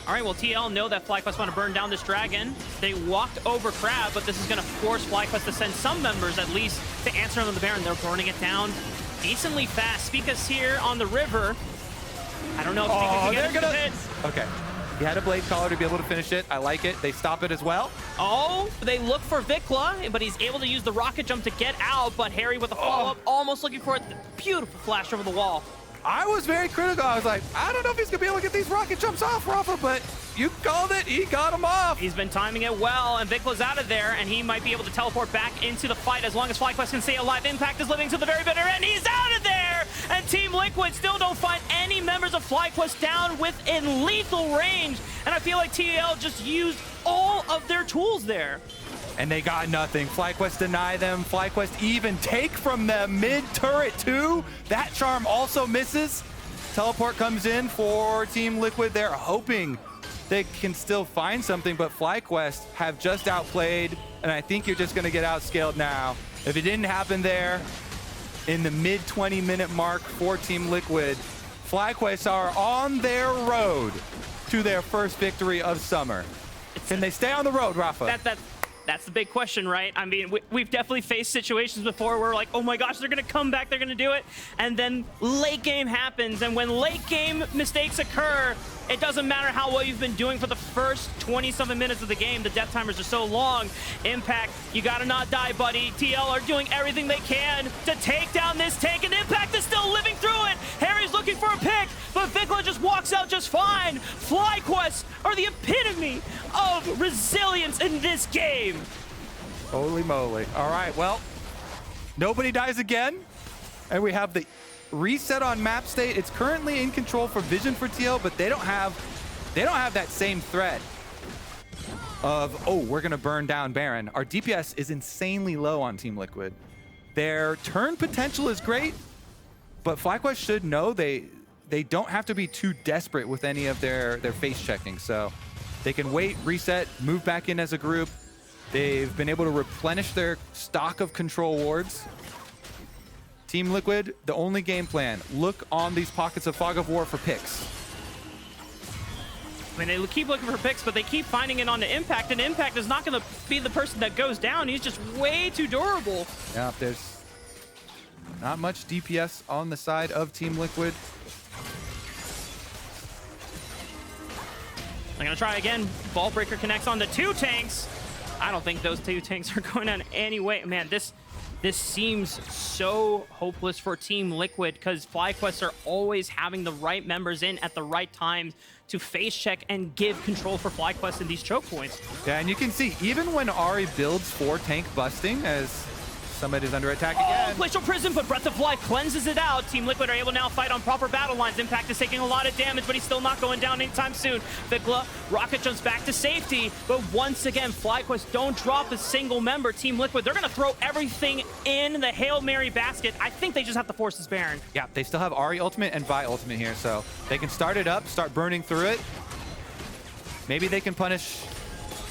All right, well, TL know that FlyQuest want to burn down this dragon. They walked over Crab, but this is going to force FlyQuest to send some members, at least, to answer on the Baron. They're burning it down decently fast. Spica's here on the river. I don't know if Spica can get him to hit. Okay. He had a Blade Caller to be able to finish it. I like it. They stop it as well. Oh, they look for VicLa, but he's able to use the rocket jump to get out, but Haeri with a follow-up, almost looking for a beautiful flash over the wall. I was very critical. I was like, I don't know if he's going to be able to get these rocket jumps off, Raafaa, but you called it. He got him off. He's been timing it well, and VicLa's out of there, and he might be able to teleport back into the fight as long as FlyQuest can stay alive. Impact is living to the very bitter end. He's out of there, and Team Liquid still don't find any members of FlyQuest down within lethal range, and I feel like TL just used all of their tools there. And they got nothing. FlyQuest deny them. FlyQuest even take from them mid-turret too. That charm also misses. Teleport comes in for Team Liquid. They're hoping they can still find something, but FlyQuest have just outplayed, and I think you're just going to get outscaled now. If it didn't happen there in the mid-20-minute mark for Team Liquid, FlyQuest are on their road to their first victory of summer. Can they stay on the road, Raafaa? That's the big question, right? I mean, we've definitely faced situations before where we're like, oh my gosh, they're going to come back, they're going to do it. And then late game happens. And when late game mistakes occur, it doesn't matter how well you've been doing for the first 20-something minutes of the game. The death timers are so long. Impact, you got to not die, buddy. TL are doing everything they can to take down this tank. And Impact is still living through it. Haeri's looking for a pick, but VicLa just walks out just fine. FlyQuest are the epitome of resilience in this game. Holy moly. All right, well, nobody dies again. And we have the reset on map state. It's currently in control for Vision for TL, but they don't have that same threat of, oh, we're gonna burn down Baron. Our DPS is insanely low on Team Liquid. Their turn potential is great, but FlyQuest should know they don't have to be too desperate with any of their face checking. So they can wait, reset, move back in as a group. They've been able to replenish their stock of control wards. Team Liquid, the only game plan, look on these pockets of Fog of War for picks. I mean, they keep looking for picks, but they keep finding it on the Impact, and Impact is not going to be the person that goes down. He's just way too durable. Yeah, there's not much DPS on the side of Team Liquid. I'm going to try again. Ball Breaker connects on the 2 tanks. I don't think those 2 tanks are going down anyway. Man, this This seems so hopeless for Team Liquid because FlyQuest are always having the right members in at the right time to face check and give control for FlyQuest in these choke points. Yeah, and you can see, even when Ahri builds for tank busting, as Summit is under attack again. Glacial Prison, but Breath of Life cleanses it out. Team Liquid are able to now fight on proper battle lines. Impact is taking a lot of damage, but he's still not going down anytime soon. VicLa, rocket jumps back to safety, but once again, FlyQuest don't drop a single member. Team Liquid, they're gonna throw everything in the Hail Mary basket. I think they just have to force this Baron. Yeah, they still have Ahri ultimate and Vi ultimate here, so they can start it up, start burning through it. Maybe they can punish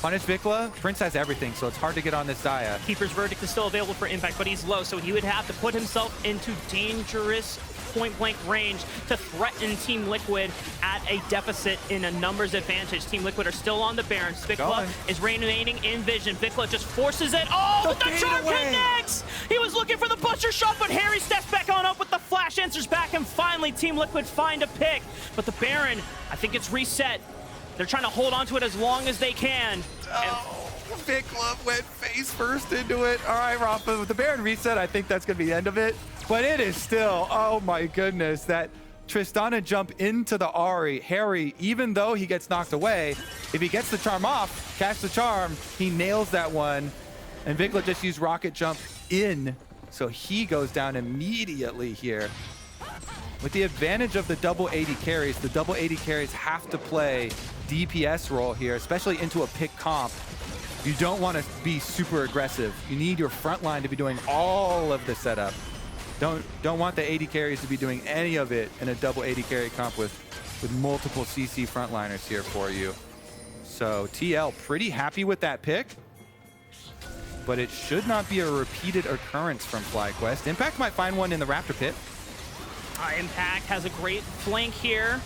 VicLa. Prince has everything, so it's hard to get on this Xayah. Keeper's Verdict is still available for Impact, but he's low, so he would have to put himself into dangerous point-blank range to threaten Team Liquid at a deficit in a numbers advantage. Team Liquid are still on the Baron. VicLa is remaining in vision. VicLa just forces it. Oh, but the charm connects! He was looking for the butcher shot, but Haeri steps back on up with the flash, answers back, and finally Team Liquid find a pick. But the Baron, I think it's reset. They're trying to hold on to it as long as they can. Oh, VicLa went face first into it. All right, Raafaa, with the Baron reset, I think that's going to be the end of it. But it is still, oh my goodness, that Tristana jump into the Ahri. Haeri, even though he gets knocked away, if he gets the charm off, catch the charm, he nails that one. And VicLa just used rocket jump in, so he goes down immediately here. With the advantage of the double AD carries, the double AD carries have to play DPS role here, especially into a pick comp. You don't want to be super aggressive. You need your front line to be doing all of the setup. Don't want the AD carries to be doing any of it in a double AD carry comp with multiple CC frontliners here for you. So TL pretty happy with that pick, but it should not be a repeated occurrence from FlyQuest. Impact might find one in the Raptor pit. Impact has a great flank here.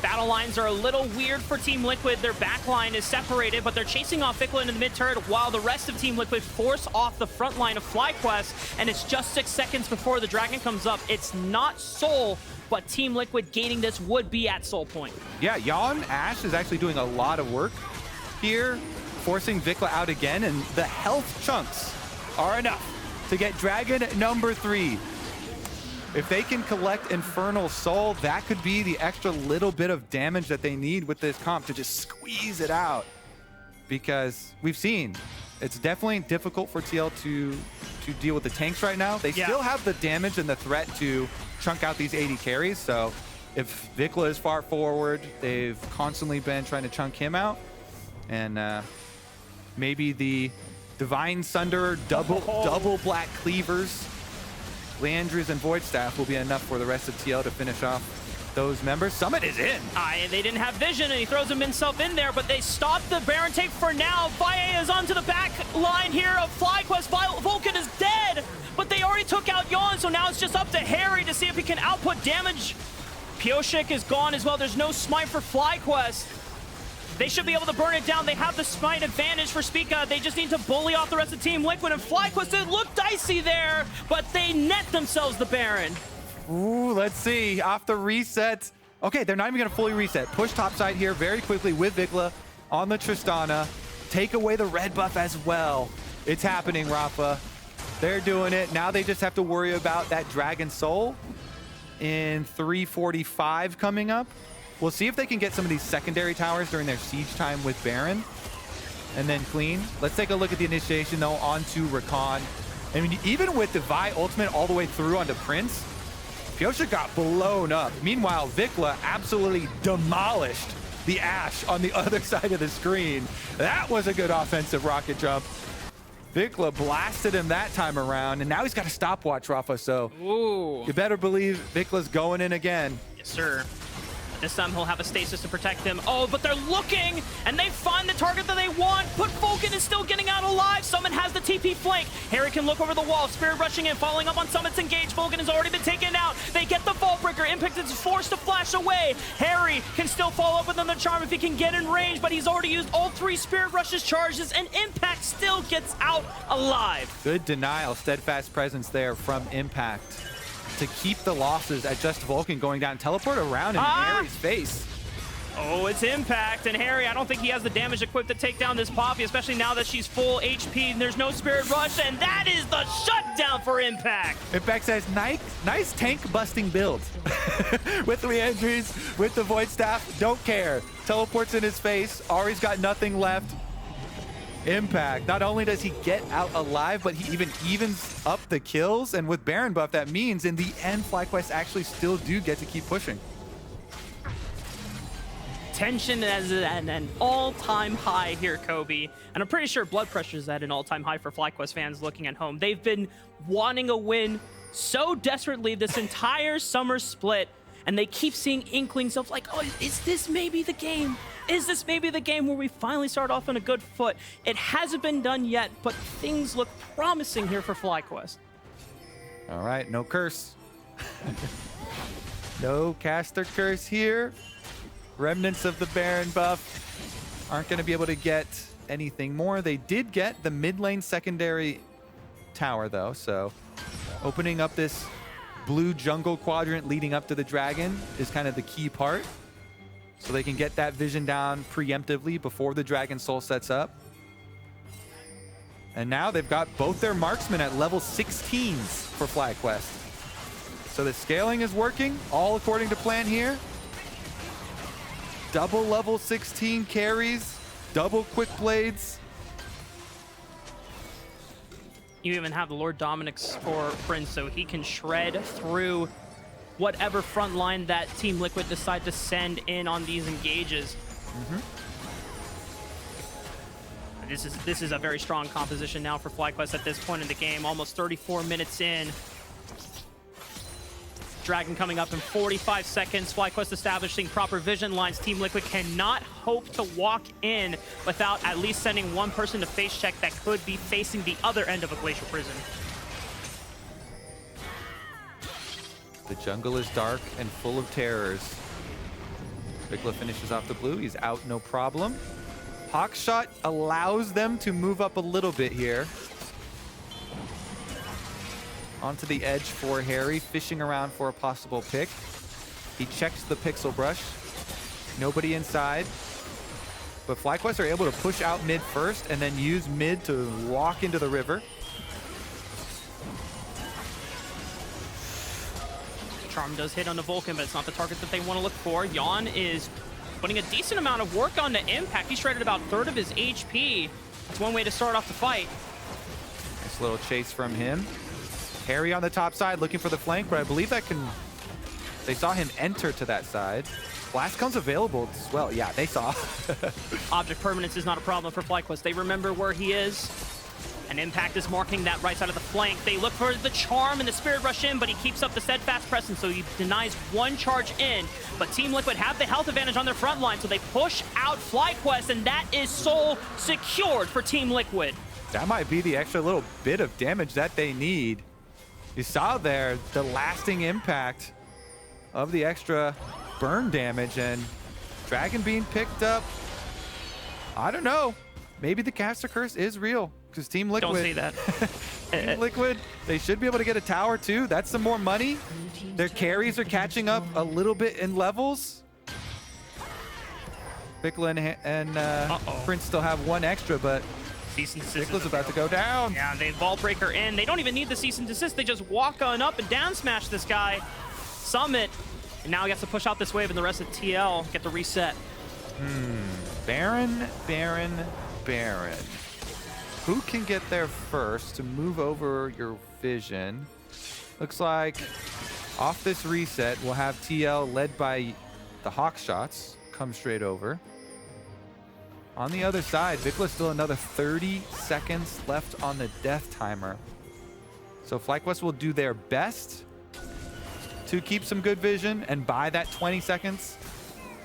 Battle lines are a little weird for Team Liquid. Their back line is separated, but they're chasing off VicLa into the mid turret while the rest of Team Liquid force off the front line of FlyQuest, and it's just 6 seconds before the Dragon comes up. It's not Soul, but Team Liquid gaining this would be at Soul point. Yeah, Yeon Ashe is actually doing a lot of work here, forcing VicLa out again, and the health chunks are enough to get Dragon number 3. If they can collect Infernal Soul, that could be the extra little bit of damage that they need with this comp to just squeeze it out. Because we've seen, it's definitely difficult for TL to deal with the tanks right now. They still have the damage and the threat to chunk out these AD carries. So if VicLa is far forward, they've constantly been trying to chunk him out. And maybe the Divine Sunder double Black Cleavers, Leandries and Void Staff will be enough for the rest of TL to finish off those members. Summit is in. They didn't have vision, and he throws himself in there, but they stop the Baron take for now. Xayah is onto the back line here of FlyQuest. Vulcan is dead, but they already took out Yeon, so now it's just up to Haeri to see if he can output damage. Pyosik is gone as well. There's no smite for FlyQuest. They should be able to burn it down. They have the smite advantage for Spica. They just need to bully off the rest of Team Liquid, and FlyQuest did look dicey there, but they net themselves the Baron. Ooh, let's see. Off the reset. Okay, they're not even going to fully reset. Push topside here very quickly with VicLa on the Tristana. Take away the red buff as well. It's happening, Raafaa. They're doing it. Now they just have to worry about that Dragon Soul in 3:45 coming up. We'll see if they can get some of these secondary towers during their siege time with Baron and then clean. Let's take a look at the initiation, though, onto Rakan. I mean, even with the Vi ultimate all the way through onto Prince, Pyosik got blown up. Meanwhile, VicLa absolutely demolished the Ashe on the other side of the screen. That was a good offensive rocket jump. VicLa blasted him that time around, and now he's got a stopwatch, Raafaa, so you better believe VicLa's going in again. Yes, sir. This time he'll have a stasis to protect him. Oh, but they're looking, and they find the target that they want, but Vulcan is still getting out alive. Summit has the TP flank. Haeri can look over the wall. Spirit rushing in, following up on Summit's engage. Vulcan has already been taken out. They get the Vault Breaker. Impact is forced to flash away. Haeri can still follow up with another charm if he can get in range, but he's already used all 3 Spirit Rushes charges, and Impact still gets out alive. Good denial, steadfast presence there from Impact to keep the losses at just Vulcan going down. Teleport around in Haeri's face. Oh, it's Impact, and Haeri, I don't think he has the damage equipped to take down this Poppy, especially now that she's full HP and there's no Spirit Rush, and that is the shutdown for Impact. Impact says, nice tank busting build. With the re-entries, with the Void Staff, don't care. Teleports in his face, Ahri's got nothing left. Impact, not only does he get out alive, but he even evens up the kills, and with Baron buff, that means in the end, FlyQuest actually still do get to keep pushing. Tension is at an all-time high here, Kobe. And I'm pretty sure blood pressure is at an all-time high for FlyQuest fans looking at home. They've been wanting a win so desperately this entire summer split, and they keep seeing inklings of like, oh, is this maybe the game? Is this maybe the game where we finally start off on a good foot? It hasn't been done yet, but things look promising here for FlyQuest. All right, no curse. No caster curse here. Remnants of the Baron buff aren't going to be able to get anything more. They did get the mid lane secondary tower, though, so opening up this blue jungle quadrant leading up to the dragon is kind of the key part. So they can get that vision down preemptively before the dragon soul sets up. And now they've got both their marksmen at level 16s for FlyQuest. So the scaling is working, all according to plan here. Double level 16 carries, double quick blades. You even have the Lord Dominic's for Prince, so he can shred through whatever front line that Team Liquid decide to send in on these engages. This is a very strong composition now for FlyQuest at this point in the game, almost 34 minutes in. Dragon coming up in 45 seconds. FlyQuest establishing proper vision lines. Team Liquid cannot hope to walk in without at least sending one person to face check that could be facing the other end of a Glacial Prison. The jungle is dark and full of terrors. VicLa finishes off the blue. He's out, no problem. Hawkshot allows them to move up a little bit here. Onto the edge for Haeri, fishing around for a possible pick. He checks the pixel brush. Nobody inside. But FlyQuest are able to push out mid first and then use mid to walk into the river. Charm does hit on the Vulcan, but it's not the target that they want to look for. Yeon is putting a decent amount of work on the Impact. He shredded about a third of his HP. That's one way to start off the fight. Nice little chase from him. Haeri on the top side looking for the flank, but I believe that can... They saw him enter to that side. Blast comes available as well. Yeah, they saw. Object permanence is not a problem for FlyQuest. They remember where he is. And Impact is marking that right side of the flank. They look for the charm and the Spirit Rush in, but he keeps up the steadfast presence, so he denies one charge in. But Team Liquid have the health advantage on their front line, so they push out FlyQuest, and that is soul secured for Team Liquid. That might be the extra little bit of damage that they need. You saw there the lasting impact of the extra burn damage, and Dragon being picked up. I don't know. Maybe the caster curse is real, because Team Liquid... Don't say that. Team Liquid, they should be able to get a tower too. That's some more money. Their carries are catching up a little bit in levels. VicLa and Prince still have one extra, but VicLa's about to go down. Yeah, they Vault Breaker in. They don't even need the cease and desist. They just walk on up and down smash this guy. Summit. And now he has to push out this wave, and the rest of TL get the reset. Baron. Who can get there first to move over your vision? Looks like off this reset, we'll have TL led by the Hawkshots come straight over. On the other side, VicLa still another 30 seconds left on the death timer. So FlyQuest will do their best to keep some good vision and buy that 20 seconds.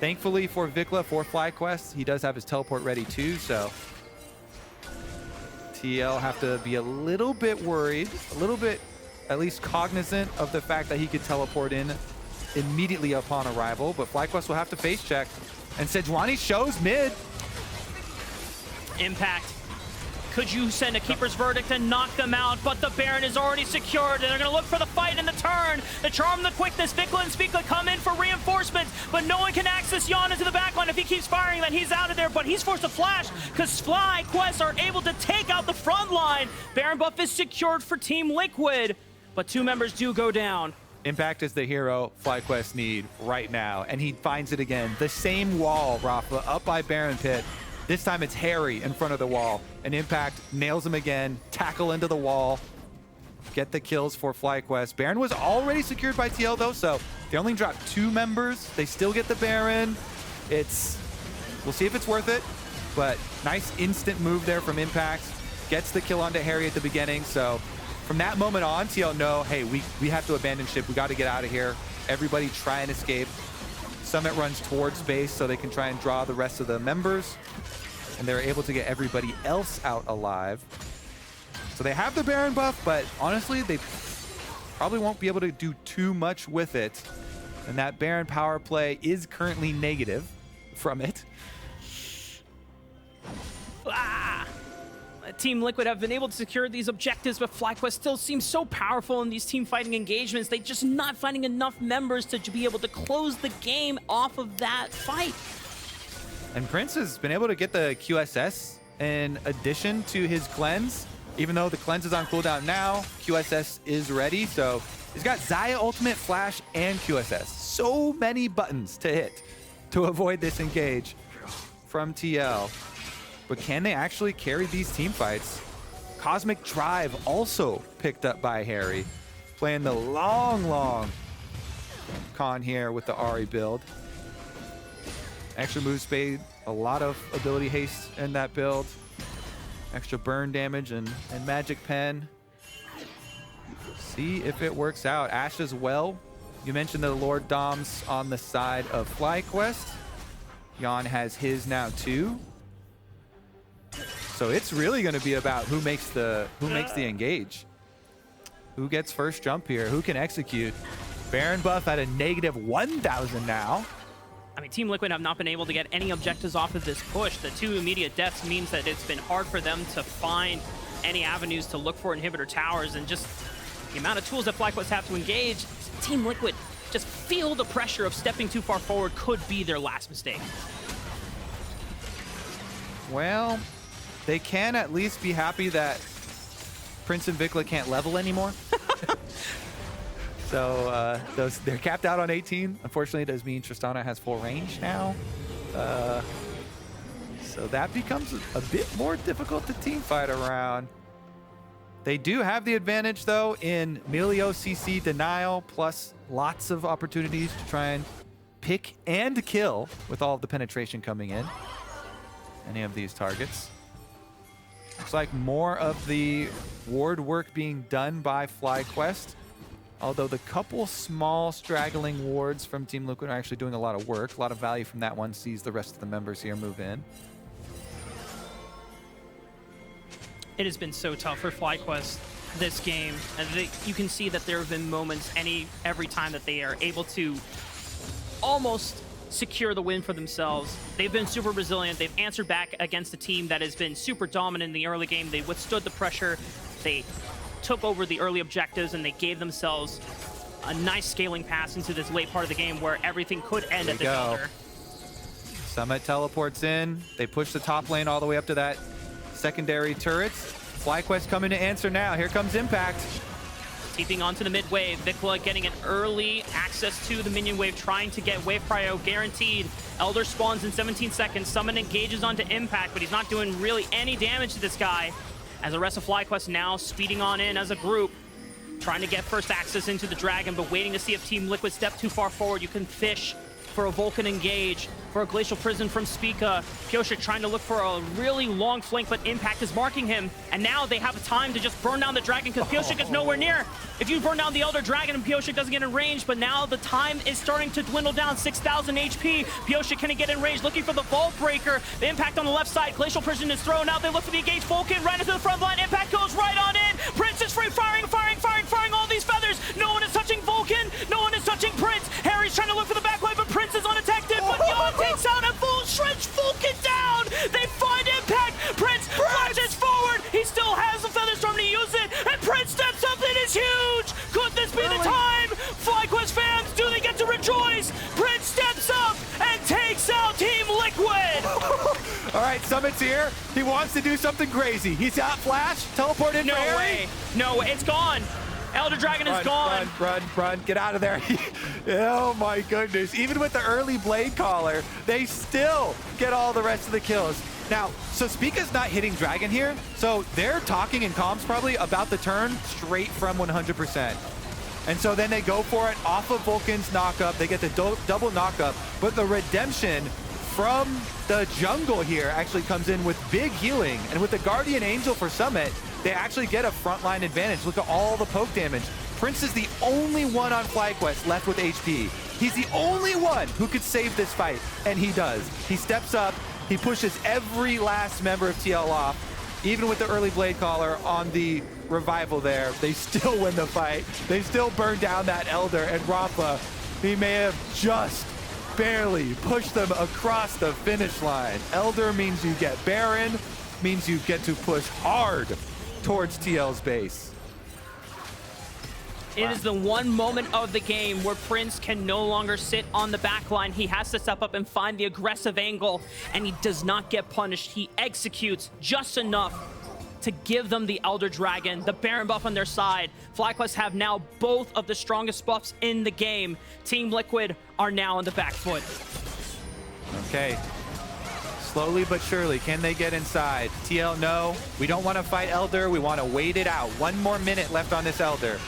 Thankfully for VicLa, for FlyQuest, he does have his teleport ready too, so TL have to be a little bit worried, a little bit at least cognizant of the fact that he could teleport in immediately upon arrival, but FlyQuest will have to face check. And Sejuani shows mid. Impact Could you send a Keeper's Verdict and knock them out? But the Baron is already secured, and they're going to look for the fight in the turn. The Charm, the quickness, VicLa and Spica come in for reinforcements, but no one can access Yeon into the backline. If he keeps firing, then he's out of there, but he's forced to flash because FlyQuest are able to take out the front line. Baron buff is secured for Team Liquid, but 2 members do go down. Impact is the hero FlyQuest need right now, and he finds it again. The same wall, Raafaa, up by Baron Pit. This time it's Haeri in front of the wall, and Impact nails him again, tackle into the wall, get the kills for FlyQuest. Baron was already secured by TL though, so they only dropped 2 members. They still get the Baron. We'll see if it's worth it, but nice instant move there from Impact. Gets the kill onto Haeri at the beginning, so from that moment on, TL know, hey, we have to abandon ship. We got to get out of here. Everybody try and escape. Summit runs towards base so they can try and draw the rest of the members, and they're able to get everybody else out alive. So they have the Baron buff, but honestly, they probably won't be able to do too much with it. And that Baron power play is currently negative from it. Team Liquid have been able to secure these objectives, but FlyQuest still seems so powerful in these team fighting engagements. They're just not finding enough members to be able to close the game off of that fight. And Prince has been able to get the QSS in addition to his cleanse. Even though the cleanse is on cooldown now, QSS is ready. So he's got Xayah ultimate, flash, and QSS. So many buttons to hit to avoid this engage from TL. But can they actually carry these team fights? Cosmic Drive also picked up by Haeri, playing the long con here with the Ahri build. Extra move speed, a lot of ability haste in that build. Extra burn damage and magic pen. See if it works out. Ashe as well. You mentioned the Lord Doms on the side of FlyQuest. Yeon has his now too. So it's really going to be about who makes the engage. Who gets first jump here? Who can execute? Baron buff at a -1,000 now. I mean, Team Liquid have not been able to get any objectives off of this push. The 2 immediate deaths means that it's been hard for them to find any avenues to look for inhibitor towers, and just the amount of tools that FlyQuest have to engage. Team Liquid just feel the pressure of stepping too far forward could be their last mistake. Well, they can at least be happy that Prince and VicLa can't level anymore. So they're capped out on 18. Unfortunately, it does mean Tristana has full range now. So that becomes a bit more difficult to team fight around. They do have the advantage, though, in Milio CC denial, plus lots of opportunities to try and pick and kill with all of the penetration coming in. Any of these targets. Looks like more of the ward work being done by FlyQuest. Although the couple small straggling wards from Team Liquid are actually doing a lot of work. A lot of value from that one. Sees the rest of the members here move in. It has been so tough for FlyQuest this game. And you can see that there have been moments every time that they are able to almost secure the win for themselves. They've been super resilient. They've answered back against a team that has been super dominant in the early game. They withstood the pressure. They took over the early objectives, and they gave themselves a nice scaling pass into this late part of the game where everything could end at the counter. Summit teleports in. They push the top lane all the way up to that secondary turrets. FlyQuest coming to answer now. Here comes Impact. TPing onto the mid wave. VicLa getting an early access to the minion wave, trying to get wave prio guaranteed. Elder spawns in 17 seconds. Summon engages onto Impact, but he's not doing really any damage to this guy. As the rest of FlyQuest now speeding on in as a group, trying to get first access into the Dragon, but waiting to see if Team Liquid step too far forward. You can fish for a Vulcan engage, for a Glacial Prison from Spica. Pyosik trying to look for a really long flank, but Impact is marking him. And now they have time to just burn down the Dragon because Pyosik is nowhere near. If you burn down the Elder Dragon and Pyosik doesn't get in range, but now the time is starting to dwindle down, 6,000 HP. Pyosik can get in range, looking for the Vault Breaker. The Impact on the left side, Glacial Prison is thrown out. They look for the engaged Vulcan right into the front line. Impact goes right on in. Prince is free, firing all these feathers. No one is touching Vulcan. No one is touching Prince. Haeri's trying to look for the backline, but Prince is undetected. But Yeon takes out a full stretch Vulcan down. They find Impact. Prince flashes forward. right, Summit's here. He wants to do something crazy. He's got flash, teleport in for No Haeri. way. No way. It's gone. Elder Dragon is gone. Run, get out of there. Oh my goodness. Even with the early Blade Caller, they still get all the rest of the kills. Now, so Spica's not hitting Dragon here, so they're talking in comms probably about the turn straight from 100%. And so then they go for it off of Vulcan's knockup. They get the double knockup, but the redemption from the jungle here actually comes in with big healing. And with the Guardian Angel for Summit, they actually get a frontline advantage. Look at all the poke damage. Prince is the only one on FlyQuest left with HP. He's the only one who could save this fight, and he does. He steps up, he pushes every last member of TL off. Even with the early Blade Caller on the revival there, they still win the fight. They still burn down that Elder, and Raafaa, he may have just barely pushed them across the finish line. Elder means you get Baron, means you get to push hard towards TL's base. It is the one moment of the game where Prince can no longer sit on the back line. He has to step up and find the aggressive angle, and he does not get punished. He executes just enough to give them the Elder Dragon, the Baron buff on their side. FlyQuest have now both of the strongest buffs in the game. Team Liquid are now on the back foot. Okay. Slowly but surely, can they get inside? TL, no. We don't want to fight Elder. We want to wait it out. 1 more minute left on this Elder.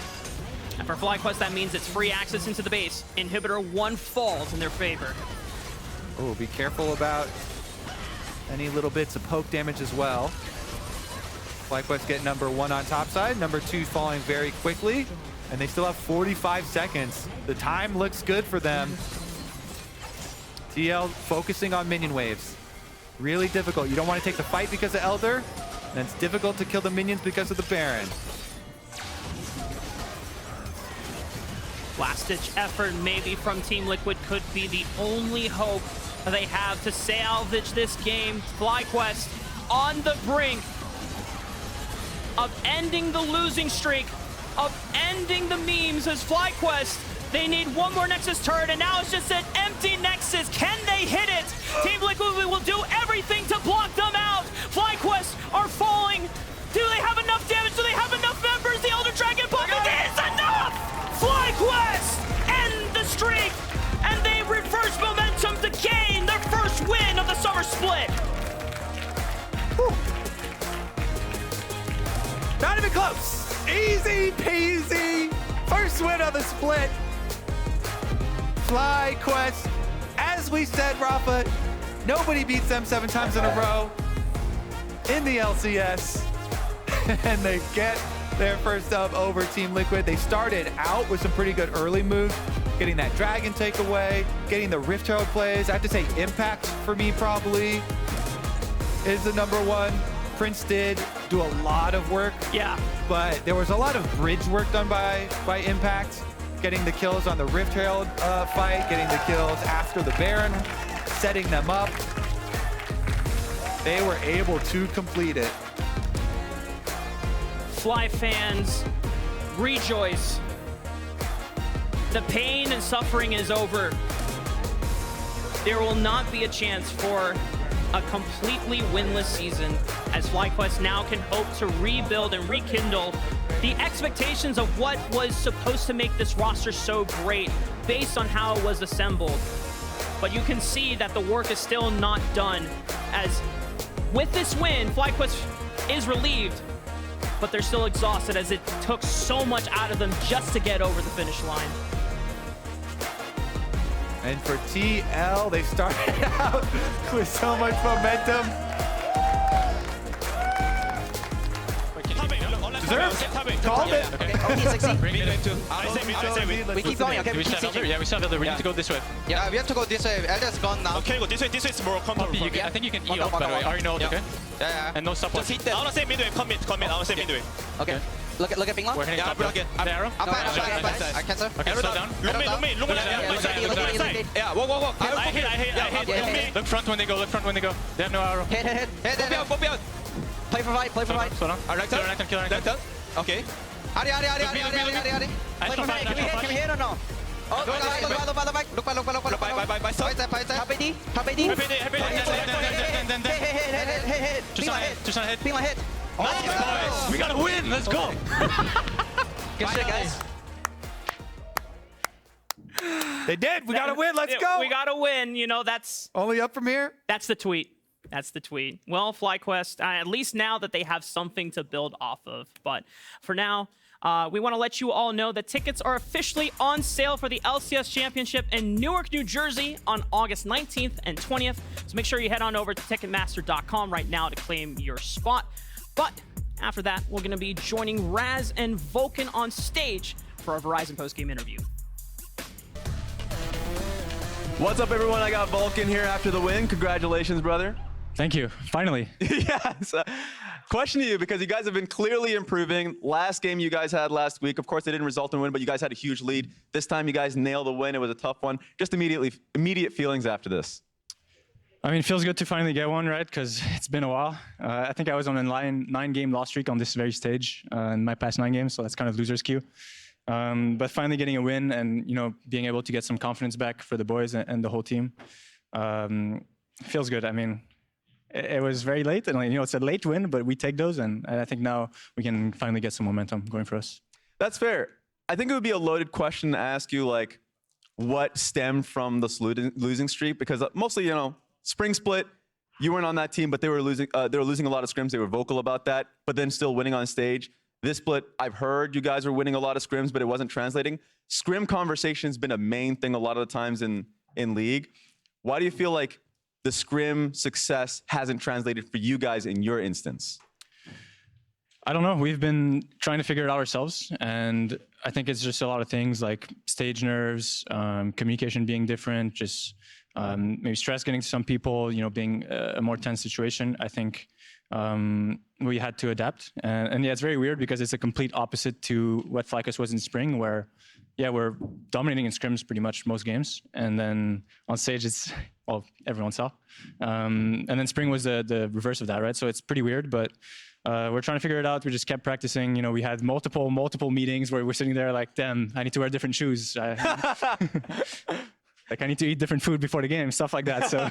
And for FlyQuest, that means it's free access into the base. Inhibitor 1 falls in their favor. Oh, be careful about any little bits of poke damage as well. FlyQuest get number 1 on top side. Number 2 falling very quickly. And they still have 45 seconds. The time looks good for them. TL focusing on minion waves. Really difficult. You don't want to take the fight because of Elder, and it's difficult to kill the minions because of the Baron. Last-ditch effort maybe from Team Liquid could be the only hope they have to salvage this game. FlyQuest on the brink of ending the losing streak, of ending the memes as FlyQuest. They need 1 more Nexus turret, and now it's just an empty Nexus. Can they hit it? Team Liquid will do everything to block them out. FlyQuest are falling. Do they have enough damage? Do they have enough members? The Elder Dragon buff, it is enough! FlyQuest end the streak, and they reverse momentum to gain their first win of the Summer Split. Whew. Not even close. Easy peasy. First win of the split. FlyQuest, as we said, Raafaa, nobody beats them 7 times in a row in the LCS, and they get their first dub over Team Liquid. They started out with some pretty good early moves, getting that Dragon takeaway, getting the Rift Herald plays. I have to say, Impact for me probably is the number 1. Prince did do a lot of work, yeah, but there was a lot of bridge work done by Impact, getting the kills on the Rift Herald fight, getting the kills after the Baron, setting them up. They were able to complete it. Fly fans, rejoice. The pain and suffering is over. There will not be a chance for a completely winless season, as FlyQuest now can hope to rebuild and rekindle the expectations of what was supposed to make this roster so great based on how it was assembled. But you can see that the work is still not done, as with this win, FlyQuest is relieved, but they're still exhausted as it took so much out of them just to get over the finish line. And for TL, they started out with so much momentum. Deserved. Called it. We keep going, okay? We keep sieging. Yeah, we still have Elder. We need to go this way. Yeah, we have to go this way. Elder's gone now. Okay, go this way. This way is more comfortable. I think you can E off, by the way. Ahri knows, okay? Yeah. And no support. Just hit them. I want to say midway. Come mid. I want to say midway. Okay. Look at VicLa. We're hitting top. The arrow? Up. I cancel. Okay, slow down. Look mid. Yeah, walk. I hit. Look front when they go. They have no arrow. Hit. Play for fight. Slow down. Kill Renekton. Okay. Ahri. Play for fight. Can we hit or no? Look by side. Top AD. Tristana hit. Ping my head. Nice, boys. We gotta win. Let's go. Good shit, guys. They did. We gotta win. Let's go. We gotta win. You know, that's Only up from here. that's the tweet. That's the tweet. Well, FlyQuest, at least now that they have something to build off of. But for now, we want to let you all know that tickets are officially on sale for the LCS Championship in Newark, New Jersey on August 19th and 20th. So make sure you head on over to Ticketmaster.com right now to claim your spot. But after that, we're going to be joining Raz and Vulcan on stage for our Verizon postgame interview. What's up, everyone? I got Vulcan here after the win. Congratulations, brother. Thank you. Finally. Yes. Question to you, because you guys have been clearly improving. Last game you guys had last week, of course, it didn't result in a win, but you guys had a huge lead. This time you guys nailed the win. It was a tough one. Just immediate feelings after this. I mean, it feels good to finally get one, right? Because it's been a while. I think I was on a 9-game loss streak on this very stage in my past 9 games, so that's kind of loser's queue. But finally getting a win and, you know, being able to get some confidence back for the boys and the whole team feels good. I mean, it was very late, and, you know, it's a late win, but we take those, and I think now we can finally get some momentum going for us. That's fair. I think it would be a loaded question to ask you, like, what stemmed from this losing streak, because mostly, you know, Spring Split, you weren't on that team, but they were losing a lot of scrims. They were vocal about that, but then still winning on stage. This split, I've heard you guys are winning a lot of scrims, but it wasn't translating. Scrim conversation's been a main thing a lot of the times in League. Why do you feel like the scrim success hasn't translated for you guys in your instance? I don't know. We've been trying to figure it out ourselves, and I think it's just a lot of things like stage nerves, communication being different, just maybe stress getting to some people, you know, being a more tense situation. I think we had to adapt. And yeah, it's very weird because it's a complete opposite to what FlyQuest was in spring, where, yeah, we're dominating in scrims pretty much most games. And then on stage, it's, well, everyone saw. And then spring was the reverse of that, right? So it's pretty weird, but we're trying to figure it out. We just kept practicing. You know, we had multiple meetings where we're sitting there like, damn, I need to wear different shoes. Like, I need to eat different food before the game, stuff like that. So,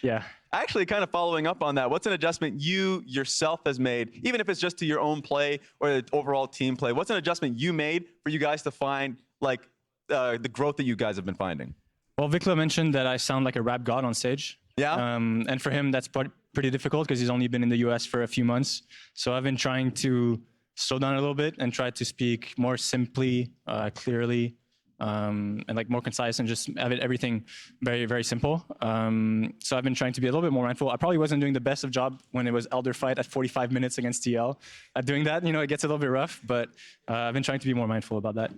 yeah. Actually, kind of following up on that, what's an adjustment you yourself has made, even if it's just to your own play or the overall team play? What's an adjustment you made for you guys to find, like, the growth that you guys have been finding? Well, VicLa mentioned that I sound like a rap god on stage. Yeah. And for him, that's pretty difficult because he's only been in the US for a few months. So I've been trying to slow down a little bit and try to speak more simply, clearly, and like more concise, and just have everything very, very simple. So I've been trying to be a little bit more mindful. I probably wasn't doing the best of job when it was Elder Fight at 45 minutes against TL. At doing that, you know, it gets a little bit rough, but I've been trying to be more mindful about that.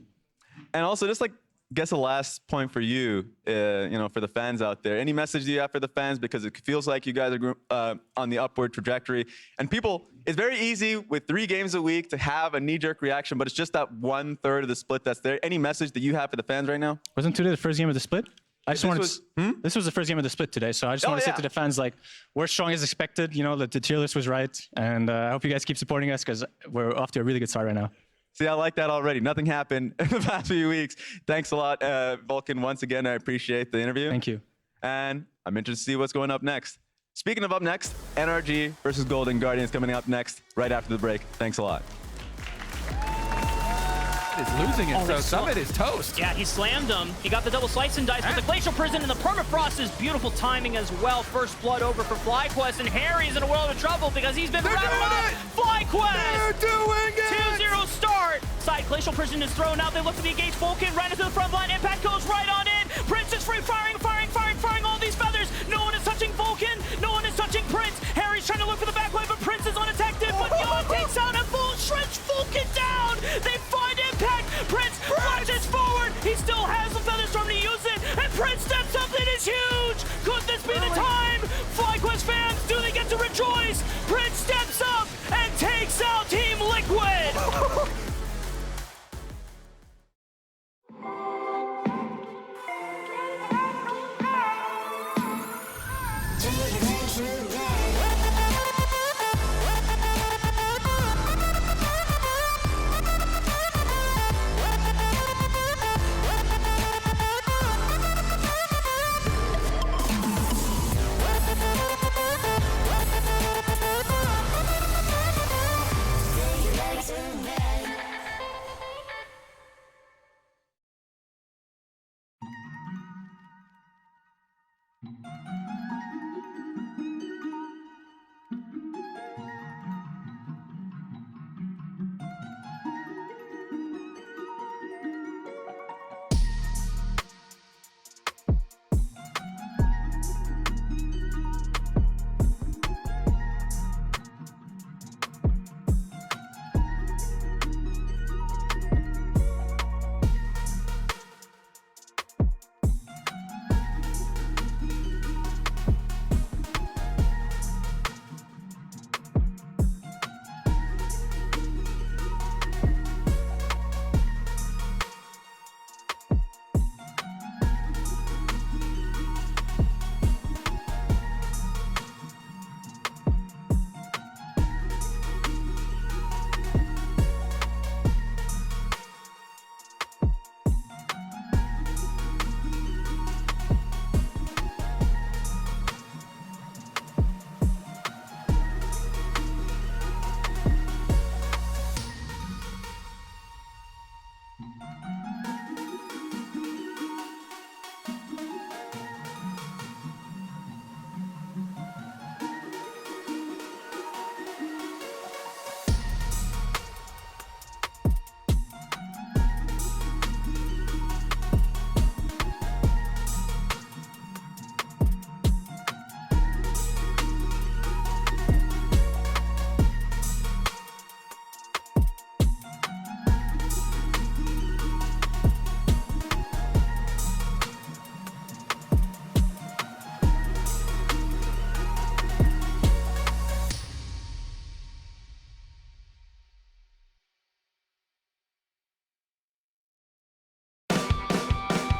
And also, just like, guess the last point for you, you know, for the fans out there. Any message do you have for the fans? Because it feels like you guys are on the upward trajectory. And people, it's very easy with 3 games a week to have a knee-jerk reaction, but it's just that 1/3 of the split that's there. Any message that you have for the fans right now? Wasn't today the first game of the split? This was the first game of the split today, so I just want to say to the fans, like, we're strong as expected. You know, the tier list was right, and I hope you guys keep supporting us because we're off to a really good start right now. See, I like that already. Nothing happened in the past few weeks. Thanks a lot, Vulcan. Once again, I appreciate the interview. Thank you. And I'm interested to see what's going up next. Speaking of up next, NRG versus Golden Guardians coming up next, right after the break. Thanks a lot. Is losing it, so Summit is toast. Yeah, he slammed him. He got the double slice and dice with the Glacial Prison, and the Permafrost is beautiful timing as well. First blood over for FlyQuest, and Haeri's in a world of trouble because he's been rattled up. FlyQuest! They're doing it! 2-0 start. Side Glacial Prison is thrown out. They look to be engaged. Vulcan right into the front line. Impact goes right on in. Prince is free, firing all these feathers. No one is touching Vulcan. No one is touching Prince. Haeri's trying to look for the back line, but Prince is undetected. But Yeon takes out and shreds Vulcan down. They find Impact. Prince launches forward. He still has the feathers from to use it. And Prince steps up. It is huge.